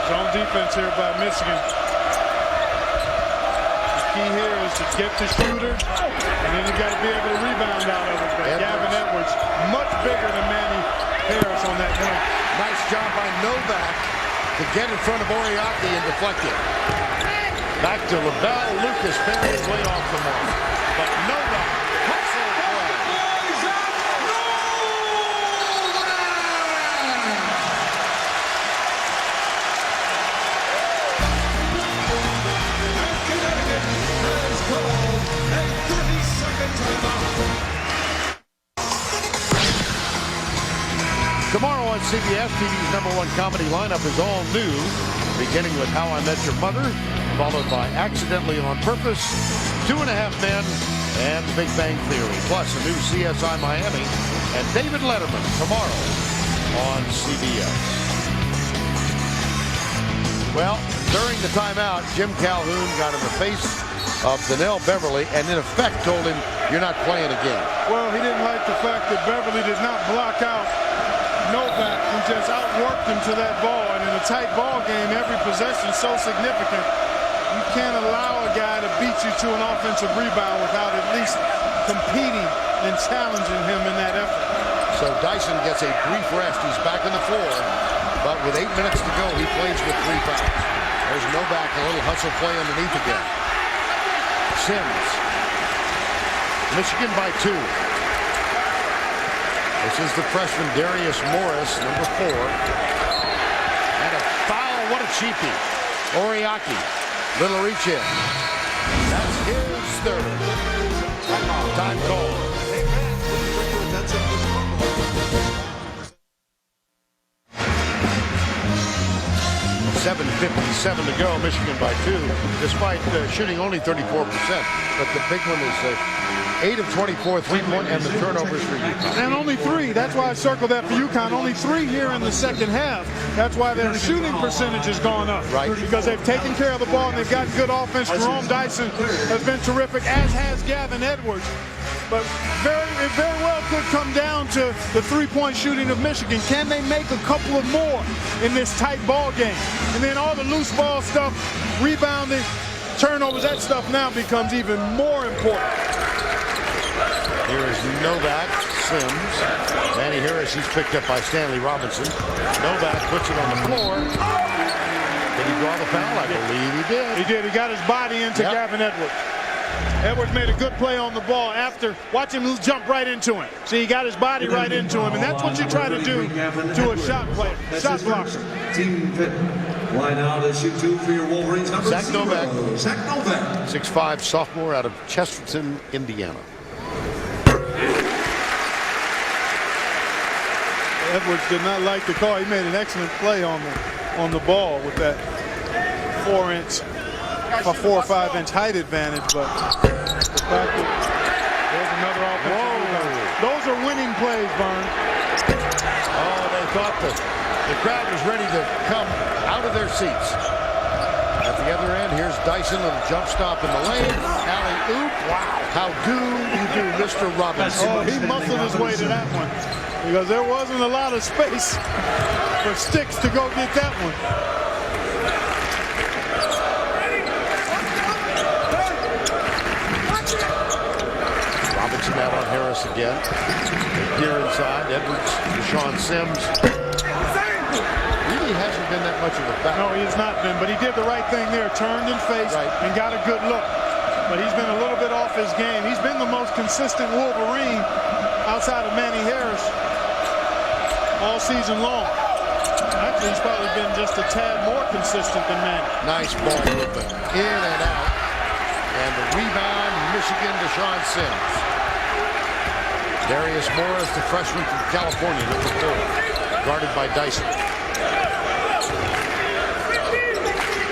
S2: Zone defense here by Michigan. The key here is to get the shooter, and then you got to be able to rebound out of it. But Gavin Edwards, much bigger than Manny Harris on that wing.
S1: Nice job by Novak to get in front of Oriaki and deflect it. Back to Lavelle. Lucas Perry way off the mark. But Novak hustle play. Tomorrow on CBS, TV's #1 comedy lineup is all new, beginning with How I Met Your Mother, followed by Accidentally on Purpose, 2.5 Men, and Big Bang Theory, plus a new CSI Miami and David Letterman tomorrow on CBS. Well, during the timeout, Jim Calhoun got in the face of Donnell Beverly and in effect told him, "You're not playing again."
S2: Well, he didn't like the fact that Beverly did not block out Novak, who just outworked him to that ball. And in a tight ball game, every possession is so significant. You can't allow a guy to beat you to an offensive rebound without at least competing and challenging him in that effort.
S1: So Dyson gets a brief rest. He's back on the floor, but with 8 minutes to go, he plays with 3 fouls. There's Novak, a little hustle play underneath again. Sims. Michigan by 2. This is the freshman Darius Morris, number 4. And a foul. What a cheapie. Oriaki. Little reach in. That's his 3rd. Time call. 7:57 to go. Michigan by 2, despite shooting only 34%. But the big one is 8 of 24 3-point and the turnovers for UConn.
S2: And only 3. That's why I circled that for UConn. Only 3 here in the second half. That's why their shooting percentage has gone up.
S1: Right.
S2: Because they've taken care of the ball and they've got good offense. Jerome Dyson has been terrific, as has Gavin Edwards. But it very well could come down to the 3-point shooting of Michigan. Can they make a couple of more in this tight ball game? And then all the loose ball stuff, rebounding, turnovers, that stuff now becomes even more important.
S1: Here is Novak, Sims. Manny Harris, he's picked up by Stanley Robinson. Novak puts it on the floor. Did he draw the foul? I believe he did.
S2: He did. He got his body into Gavin Edwards. Edwards made a good play on the ball after. Watch him jump right into him. See, he got his body right into him, and that's what you try to do to a shot player, shot blocker.
S4: Team fit. Line out to shoot 2 for your Wolverines. Number
S1: Zach
S4: 0.
S1: Novak.
S4: Zach Novak.
S1: 6'5" sophomore out of Chesterton, Indiana.
S2: Edwards did not like the call. He made an excellent play on the ball with that 4 or 5 inch height advantage, but the fact that there's another offensive. Those are winning plays, Vern.
S1: Oh, they thought the crowd was ready to come out of their seats. At the other end, here's Dyson, little jump stop in the lane. Alley-oop. Wow. How do you do, Mr. Robinson?
S2: Oh, he muscled his way to that one because there wasn't a lot of space for Sticks to go get that one.
S1: Robinson out on Harris again. Here inside, Edwards, Deshaun Sims. Really hasn't been that much of a battle.
S2: No, he has not been, but he did the right thing there. Turned and faced and got a good look. But he's been a little bit off his game. He's been the most consistent Wolverine outside of Manny Harris all season long. Actually, he's probably been just a tad more consistent than Manny.
S1: Nice ball movement. In and out. And the rebound, Michigan, Deshaun Sims. Darius Morris, the freshman from California, number 4, guarded by Dyson.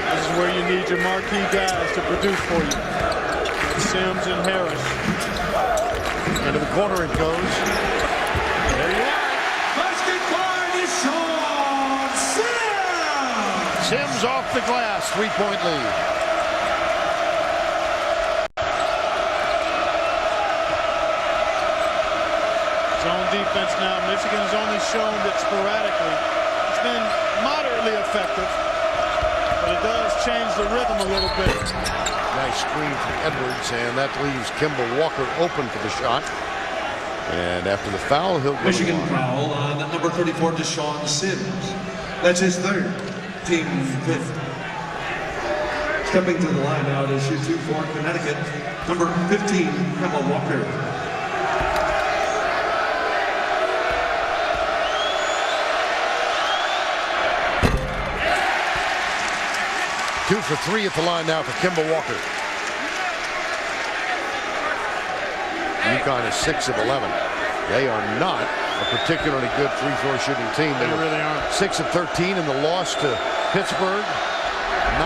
S2: This is where you need your marquee guys to produce for you. Sims and Harris.
S1: Into the corner it goes. There you are.
S3: Basket by Deshaun Sims.
S1: Sims off the glass, 3-point lead.
S2: Zone defense now. Michigan's only shown that sporadically. It's been moderately effective, but it does change the rhythm a little bit.
S1: Nice screen from Edwards, and that leaves Kimball Walker open for the shot. And after the foul, he'll go
S4: Michigan foul on number 34, Deshaun Sims. That's his 3rd. Team 5th. Stepping to the line now to shoot 2 for Connecticut, number 15, Kimball Walker.
S1: Two for 3 at the line now for Kimball Walker. UConn is 6 of 11. They are not a particularly good free-throw shooting team.
S2: They really aren't.
S1: 6 of 13 in the loss to Pittsburgh.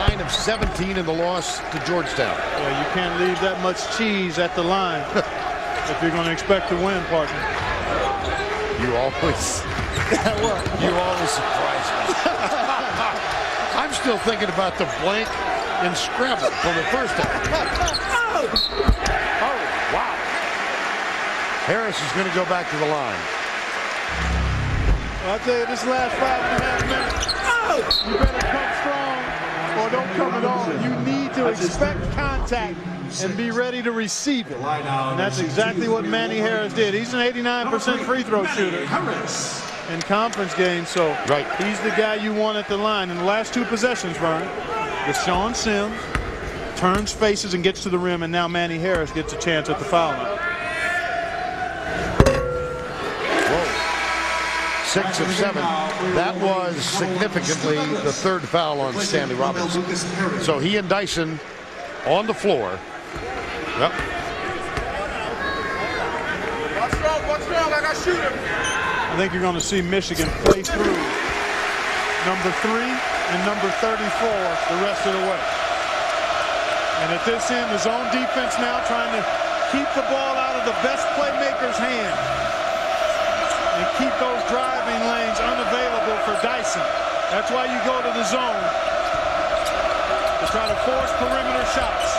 S1: 9 of 17 in the loss to Georgetown.
S2: Yeah, you can't leave that much cheese at the line if you're going to expect to win, partner.
S1: You always, you always surprise me. I'm still thinking about the blank in Scrabble from the first time. Oh, wow. Harris is going to go back to the line.
S2: Well, I'll tell you, this last 5.5 minutes, you better come strong or don't come at all. You need to expect contact and be ready to receive it. And that's exactly what Manny Harris did. He's an 89% free throw shooter in conference games, so he's the guy you want at the line. In the last 2 possessions, Vern, Deshaun Sims turns, faces, and gets to the rim, and now Manny Harris gets a chance at the foul line.
S1: 6 of 7. That was significantly the 3rd foul on Stanley Robinson. So he and Dyson on the floor. Yep.
S2: What's wrong? I got shooter. I think you're going to see Michigan play through number 3 and number 34 the rest of the way. And at this end, the zone defense now trying to keep the ball out of the best playmaker's hand and keep those driving lanes unavailable for Dyson. That's why you go to the zone, to try to force perimeter shots.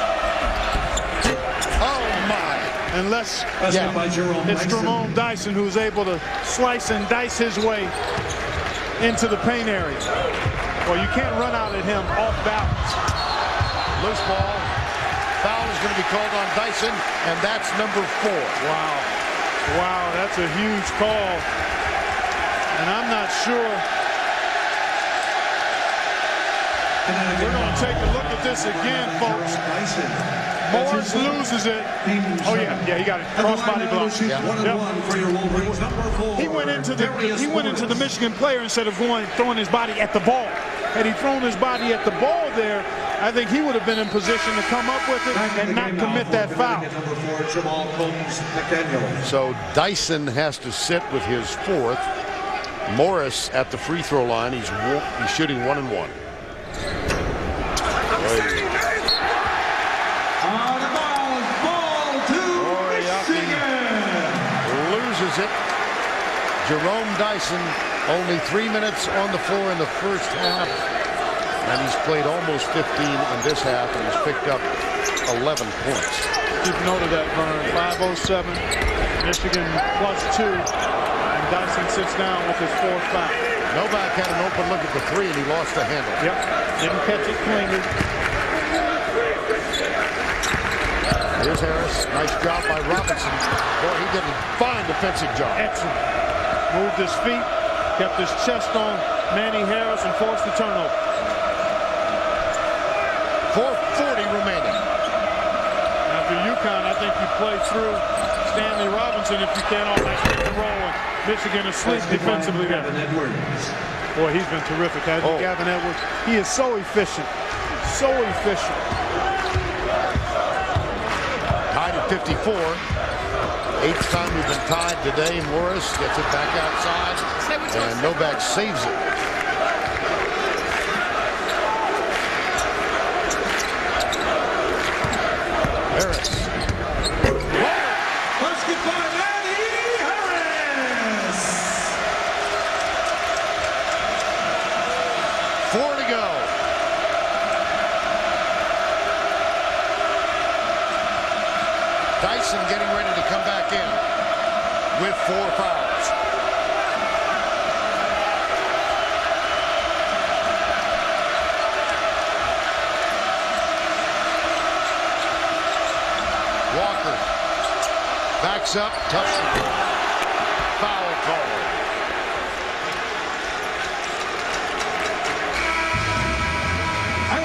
S2: Oh my. Unless it's Jerome Dyson who's able to slice and dice his way into the paint area. Well, you can't run out at him off balance.
S1: Loose ball. foul is going to be called on Dyson, and that's number 4.
S2: Wow. Wow, that's a huge call. And I'm not sure. We're going to take a look at this again, folks. Morris loses it. Oh yeah, he got it. Crossbody block. He went into the Michigan player instead of throwing his body at the ball. Had he thrown his body at the ball there, I think he would have been in position to come up with it and not commit that foul.
S1: So Dyson has to sit with his 4th. Morris at the free throw line. He's shooting 1-1. Loses it. Jerome Dyson, only 3 minutes on the floor in the first half, and he's played almost 15 in this half, and he's picked up 11 points.
S2: Keep note of that, Vern. 5:07, Michigan +2, and Dyson sits down with his 4th foul.
S1: Novak had an open look at the 3, and he lost the handle.
S2: Yep, didn't catch it cleanly.
S1: Here's Harris. Nice job by Robinson. Boy, he did a fine defensive job.
S2: Excellent. Moved his feet, kept his chest on Manny Harris, and forced the turnover.
S1: 4:40 remaining.
S2: After UConn, I think you play through Stanley Robinson if you can on that pick and roll. And Michigan asleep defensively there. Boy, he's been terrific, hasn't he, Gavin Edwards? He is so efficient. So efficient.
S1: Tied at 54. 8th time we've been tied today. Morris gets it back outside, and Novak saves it. Harris.
S3: Basket by Manny Harris.
S1: 4 to go. Dyson getting ready to come back in with 4 fouls. Walker backs up, tough foul call.
S3: And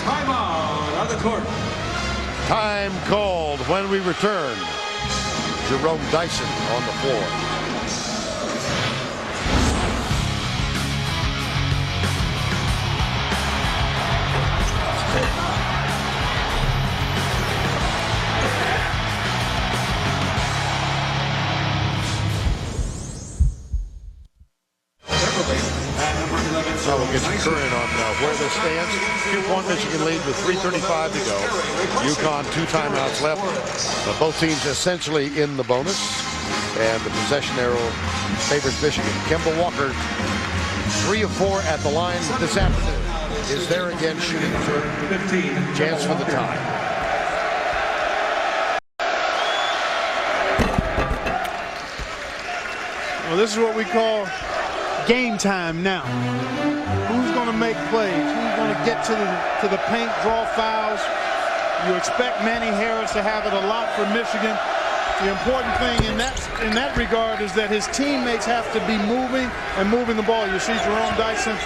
S3: timeout on the court.
S1: Time called when we return. Jerome Dyson on the floor. So we'll get you current on where this stands. 2-point Michigan lead with 3:35 to go. UConn 2 timeouts left. Both teams essentially in the bonus. And the possession arrow favors Michigan. Kemba Walker, 3 of 4 at the line this afternoon. Is there again shooting for
S4: 15.
S1: chance for the tie.
S2: Well, this is what we call game time now. Who's going to make plays? Who's going to get to the paint, draw fouls? You expect Manny Harris to have it a lot for Michigan. The important thing in that regard is that his teammates have to be moving the ball. You see Jerome Dyson,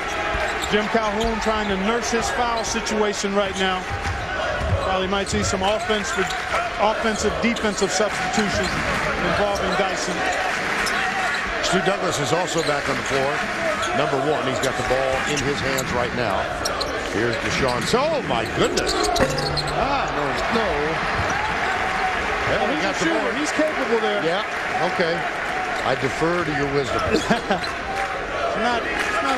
S2: Jim Calhoun trying to nurse his foul situation right now. Probably might see some offensive, defensive substitutions involving Dyson.
S1: Stu Douglas is also back on the floor. Number 1, he's got the ball in his hands right now. Here's Deshaun. Oh, my goodness. No. Well, he got the ball.
S2: He's capable there.
S1: Yeah, okay. I defer to your wisdom.
S2: It's not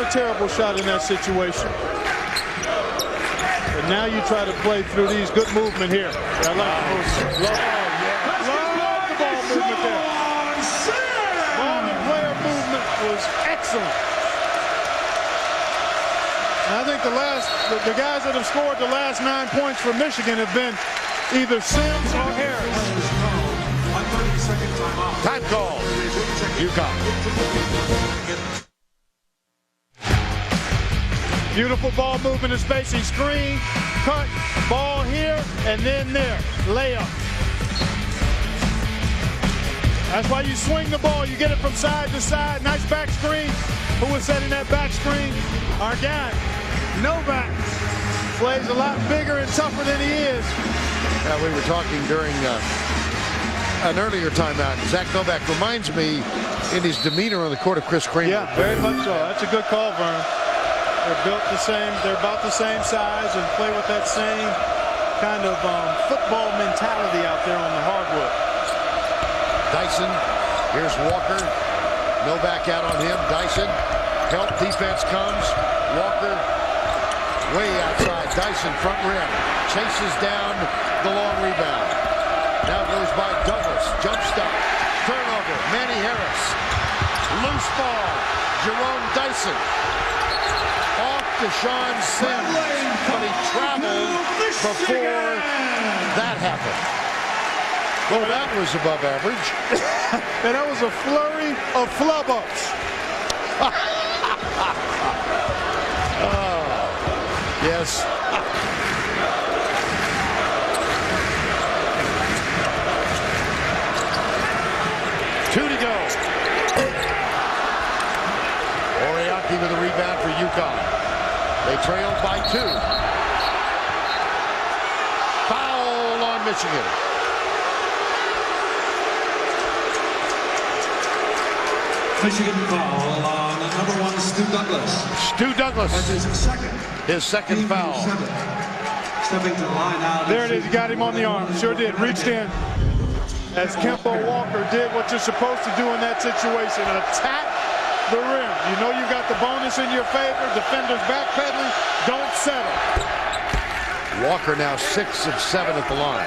S2: a terrible shot in that situation. But now you try to play through these. Good movement here. I like the movement. Love the ball movement there. Ball and player movement was excellent. And I think the guys that have scored the last 9 points for Michigan have been either Sims or Harris.
S1: Time call. UConn.
S2: Beautiful ball movement and spacing. Screen, cut, ball here, and then there. Layup. That's why you swing the ball. You get it from side to side. Nice back screen. Who was setting that back screen? Our guy, Novak. Plays a lot bigger and tougher than he is.
S1: We were talking during an earlier timeout. Zach Novak reminds me in his demeanor on the court of Chris Kramer.
S2: Yeah, very much so. That's a good call, Vern. They're built the same. They're about the same size and play with that same kind of football mentality out there on the hardwood.
S1: Dyson, here's Walker. Novak out on him. Dyson, help defense comes. Walker way outside. Dyson front rim. Chases down the long rebound. Now goes by Douglas. Jump stop. Turnover. Manny Harris. Loose ball. Jerome Dyson. Off to Sean Sims. But he traveled before that happened. Well, that was above average.
S2: And that was a flurry of flub-ups.
S1: Yes. Two to go. Oriaki with a rebound for UConn. They trailed by 2. Foul on Michigan.
S4: Michigan foul on number 1, Stu Douglas.
S1: Stu Douglas.
S4: That's
S1: His second foul.
S4: Stepping to the line now.
S2: There it is. He got him on the arm. Sure did. Reached in. As Kemba Walker did what you're supposed to do in that situation. Attack the rim. You know you got the bonus in your favor. Defenders backpedaling. Don't settle.
S1: Walker now 6 of 7 at the line.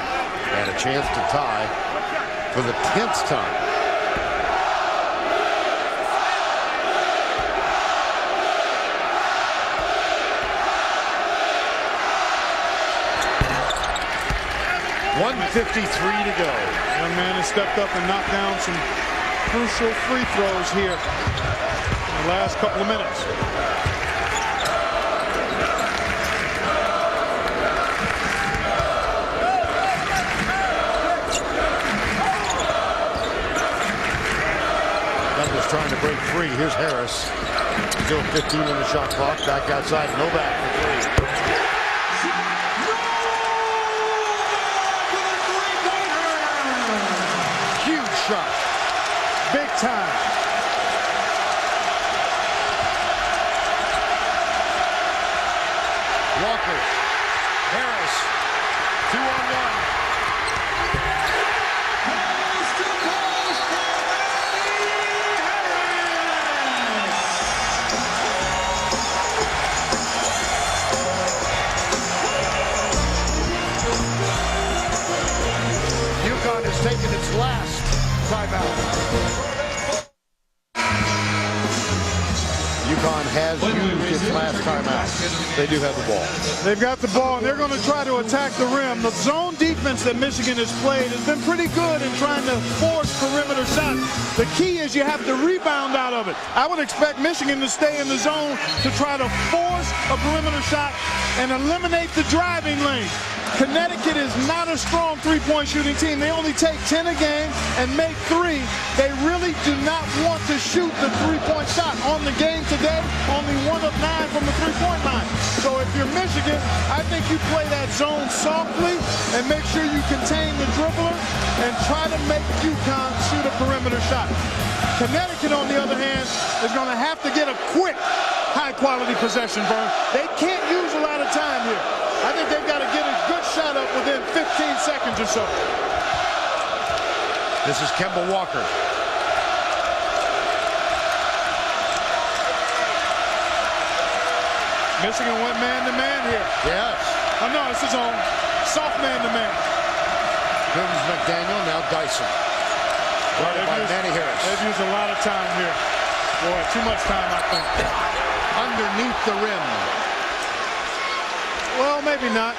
S1: And a chance to tie for the 10th time. .153 to go.
S2: Young man has stepped up and knocked down some crucial free throws here in the last couple of minutes.
S1: Douglas trying to break free. Here's Harris. Still 15 on the shot clock. Back outside. Novak for 3. Shot.
S2: Big time.
S1: Walker. Harris. 2-on-1. UConn has taken its last timeout. UConn has used its last timeout. They do have the ball.
S2: They've got the ball, and they're going to try to attack the rim. The zone defense that Michigan has played has been pretty good in trying to force perimeter shots. The key is you have to rebound out of it. I would expect Michigan to stay in the zone to try to force a perimeter shot and eliminate the driving lane. Connecticut is not a strong three-point shooting team. They only take 10 a game and make 3. They really do not want to shoot the three-point shot. On the game today, only 1 of 9 from the three-point line. So if you're Michigan, I think you play that zone softly and make sure you contain the dribbler and try to make UConn shoot a perimeter shot. Connecticut, on the other hand, is going to have to get a quick, high-quality possession, Vern. They can't use a lot of time here. I think they've got to get a good shot up within 15 seconds or so.
S1: This is Kemba Walker.
S2: Michigan went man-to-man here.
S1: Yes.
S2: Oh, no, it's his own. Soft man-to-man.
S1: Comes McDaniel, now Dyson. Guarded by Manny Harris.
S2: They've used a lot of time here. Boy, too much time, I think.
S1: Underneath the rim.
S2: Well, maybe not.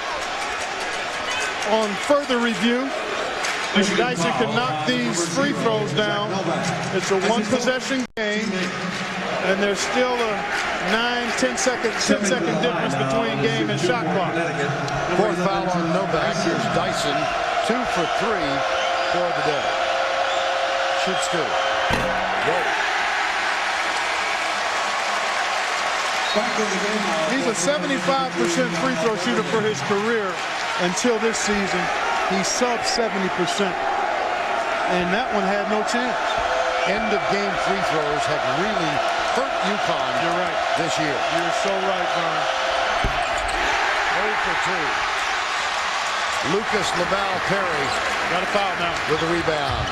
S2: On further review, if Dyson can knock these free throws down, it's a one-possession game, and there's still a 10 second difference between game and shot clock.
S1: Fourth foul on Novak. Here's Dyson, 2 for 3 for the day. Shoots 2. Whoa.
S2: He's a 75% free throw shooter for his career. Until this season, he's sub 70%. And that one had no chance.
S1: End of game free throws have really hurt UConn.
S2: You're right.
S1: This year.
S2: You're so right, Vern.
S1: 0 for 2. Lucas Laval Perry.
S2: Got a foul now.
S1: With the rebound.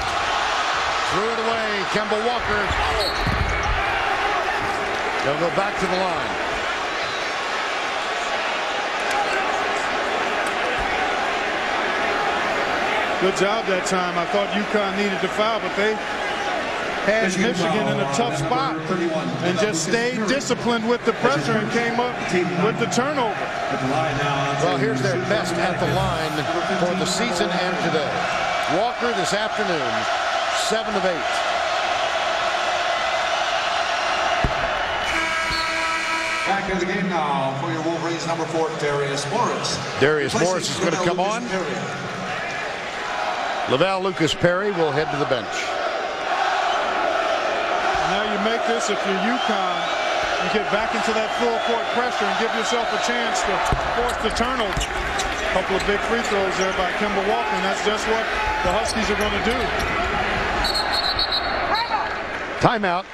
S1: Threw it away. Kemba Walker. They'll go back to the line.
S2: Good job that time. I thought UConn needed to foul, but they had Michigan in a tough spot and just stayed disciplined with the pressure and came up with the turnover.
S1: Well, here's their best at the line for the season and today. Walker this afternoon, 7 of 8.
S4: Back in the game now for your Wolverines, number 4, Darius Morris.
S1: Darius Morris is going to come on. Laval Lucas Perry will head to the bench.
S2: Now you make this, if you're UConn, you get back into that full court pressure and give yourself a chance to force the turnover. A couple of big free throws there by Kemba Walker, and that's just what the Huskies are going to do.
S1: Timeout.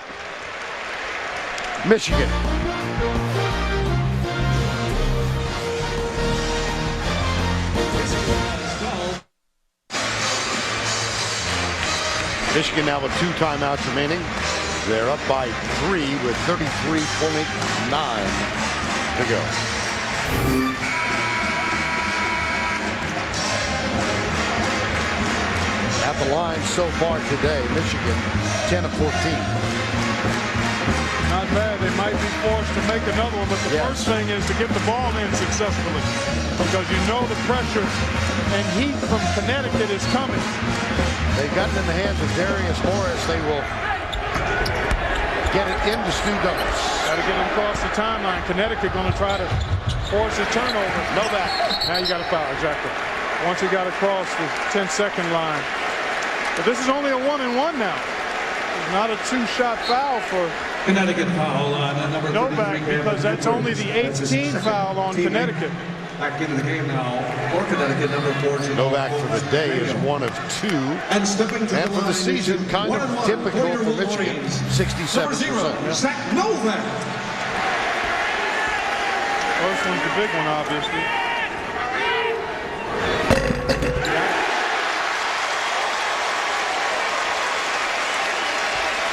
S1: Michigan. Michigan now with 2 timeouts remaining. They're up by 3 with 33.9 to go. At the line so far today, Michigan 10 of 14.
S2: Not bad. They might be forced to make another one, but the first thing is to get the ball in successfully, because you know the pressure and heat from Connecticut is coming.
S1: They've gotten in the hands of Darius Morris. They will get it into Stu Douglas.
S2: Got to get him across the timeline. Connecticut going to try to force a turnover. Novak. Now you got a foul, exactly. Once he got across the 10-second line. But this is only a 1-and-1 now. It's not a 2-shot foul for
S4: Connecticut foul on number
S2: Novak, because that's only the 8th team foul on Connecticut.
S4: Back into the game now for Connecticut, number 14.
S1: Novak for the day is 1 of 2.
S4: And stepping to
S1: and for the season, kind of typical for Michigan, 67%.
S4: Zach Novak.
S2: First one's the big one, obviously.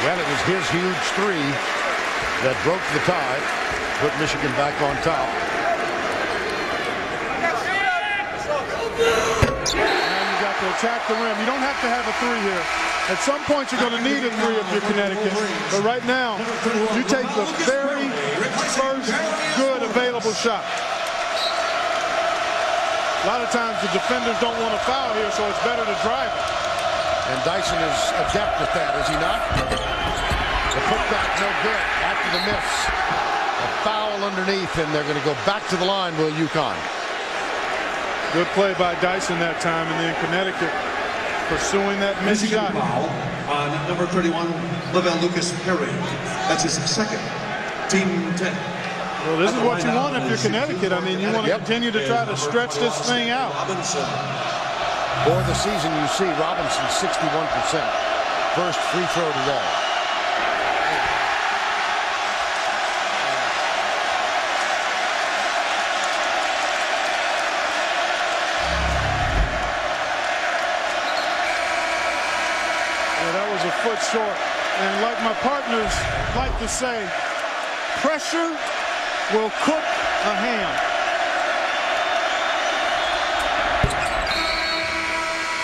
S1: Well, it was his huge 3 that broke the tie, put Michigan back on top.
S2: And you got to attack the rim. You don't have to have a 3 here. At some point, you're going to need a 3 if you're Connecticut. But right now, you take the very first good available shot. A lot of times the defenders don't want to foul here, so it's better to drive it.
S1: And Dyson is adept at that, is he not? The putback no good after the miss. A foul underneath, and they're going to go back to the line, will UConn.
S2: Good play by Dyson that time, and then Connecticut pursuing that missed shot.
S4: Foul on number 31, Laval Lucas Perry. That's his second. Team 10.
S2: Well, this is what you want if you're Connecticut. I mean, you want to continue to try to stretch this thing out.
S1: For the season, you see Robinson 61%. First free throw today.
S2: Yeah, that was a foot short. And like my partners like to say, pressure will cook a ham.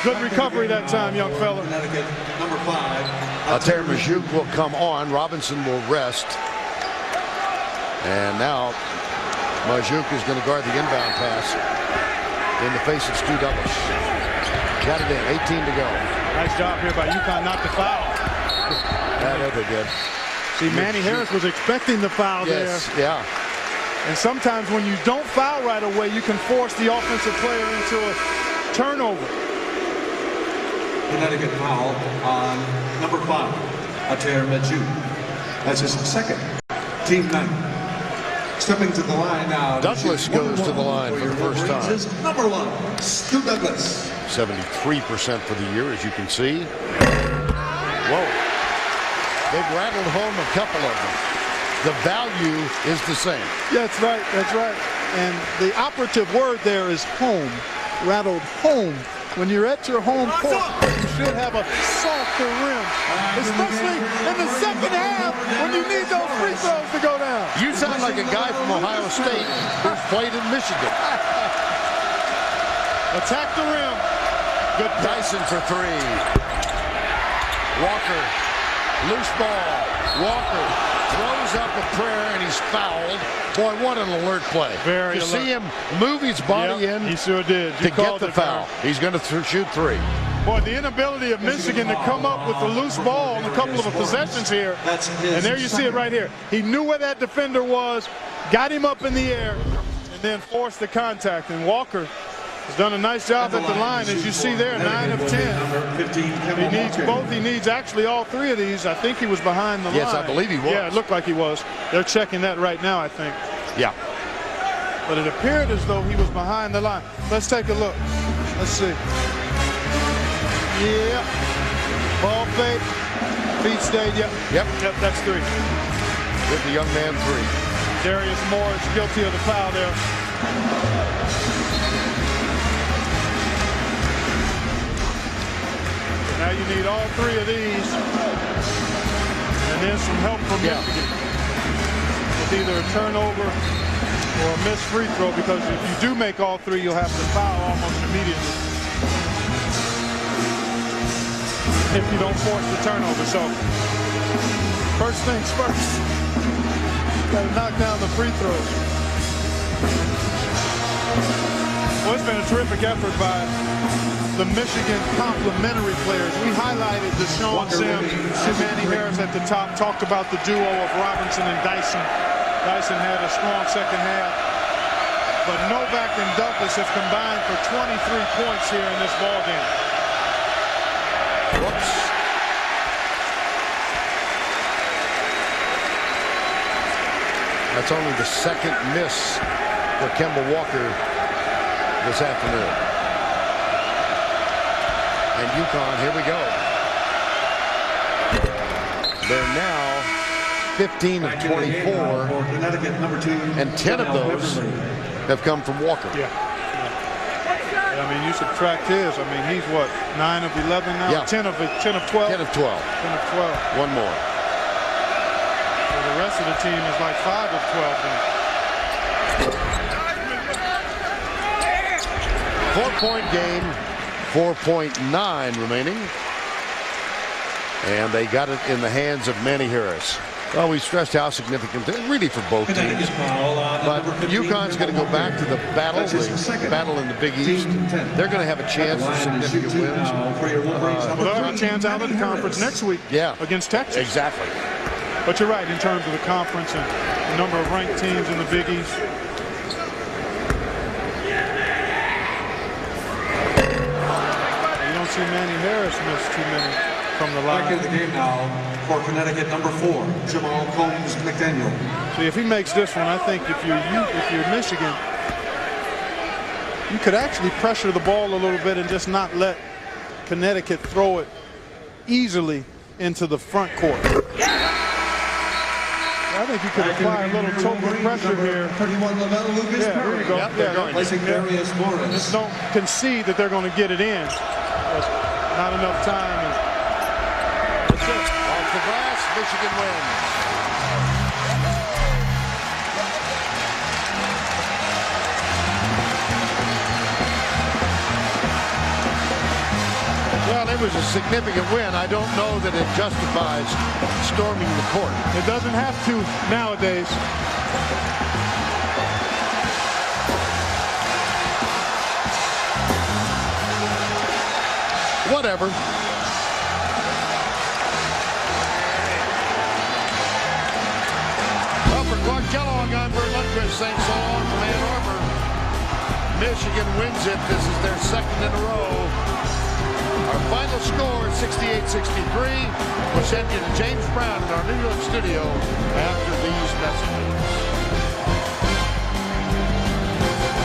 S2: Good recovery that time, young fella.
S4: Connecticut, number 5.
S1: Altair Majuk will come on. Robinson will rest. And now Majuk is going to guard the inbound pass in the face of Stu Douglas. Got it in. 18 to go.
S2: Nice job here by UConn not to foul.
S1: I know they did.
S2: See, Manny Harris was expecting the foul
S1: Yes,
S2: there.
S1: yeah.
S2: And sometimes when you don't foul right away, you can force the offensive player into a turnover.
S4: Connecticut foul on number 5, Ater Medju. That's his second. Team 9. Stepping to the line now.
S1: Douglas goes to the line for the first time.
S4: Number 1, Stu Douglas.
S1: 73% for the year, as you can see. Whoa. They've rattled home a couple of them. The value is the same.
S2: Yeah, that's right. That's right. And the operative word there is home. Rattled home. When you're at your home court, you should have a softer rim, especially in the second half when you need those free throws to go down.
S1: You sound like a guy from Ohio State who's played in Michigan.
S2: Attack the rim.
S1: Good Dyson for 3. Walker, loose ball. Walker throws up a prayer and he's fouled. Boy, what an alert play.
S2: Very
S1: you
S2: alert.
S1: See him move his body in.
S2: He sure did.
S1: To get the foul. He's going to shoot 3.
S2: Boy, the inability of Michigan to come up with the loose ball in a couple of possessions here. And there you see it right here. He knew where that defender was, got him up in the air, and then forced the contact. And Walker has done a nice job at the line, as you see there, 9 of 10. He needs both. He needs actually all 3 of these. I think he was behind the line.
S1: Yes, I believe he was.
S2: Yeah, it looked like he was. They're checking that right now, I think.
S1: Yeah.
S2: But it appeared as though he was behind the line. Let's take a look. Let's see. Yeah. Ball fake. Feet stayed. Yep.
S1: Yep.
S2: Yep, that's 3.
S1: Give the young man 3.
S2: Darius Moore is guilty of the foul there. Now you need all 3 of these. And then some help from Michigan. With either a turnover or a missed free throw, because if you do make all 3, you'll have to foul almost immediately. If you don't force the turnover. So, first things first. Got to knock down the free throws. Well, it's been a terrific effort by the Michigan complementary players. We highlighted Deshaun Sims and Manny Harris at the top, talked about the duo of Robinson and Dyson. Dyson had a strong second half. But Novak and Douglas have combined for 23 points here in this ballgame.
S1: Whoops. That's only the second miss for Kemba Walker this afternoon. And UConn, here we go. They're now 15 of 24, and 10 of those have come from Walker.
S2: Yeah. I mean, you subtract his. I mean, he's what, 9 of 11 now?
S1: Yeah.
S2: 10 of 12?
S1: 10 of 12.
S2: 10 of 12.
S1: One more.
S2: So the rest of the team is like 5 of 12
S1: 4-point
S2: then.
S1: game, 4.9 remaining. And they got it in the hands of Manny Harris. Well, we stressed how significant, really for both teams. But UConn's going to go back to the battle in the Big East. They're going to have a chance for significant wins.
S2: Well, they'll have a chance out of the conference next week against Texas.
S1: Exactly.
S2: But you're right in terms of the conference and the number of ranked teams in the Big East. You don't see Manny Harris miss too many from the line.
S4: Back in the game now for Connecticut, number 4, Jamal Combs McDaniel.
S2: See, if he makes this one, I think if you're Michigan, you could actually pressure the ball a little bit and just not let Connecticut throw it easily into the front court. I think you could apply a little total pressure here.
S4: 31 Lavelle Lucas.
S2: Yeah, here we go.
S1: Yep, they're going.
S4: Placing Darius Morris.
S2: Just don't concede that they're going to get it in. There's not enough time. That's it.
S1: Off the glass, Michigan wins. Well, it was a significant win. I don't know that it justifies storming the court.
S2: It doesn't have to nowadays.
S1: Whatever. Kellogg, I'm Bert Lundquist saying so long from Ann Arbor. Michigan wins it. This is their second in a row. Our final score is 68-63. We'll send you to James Brown in our New York studio after these messages.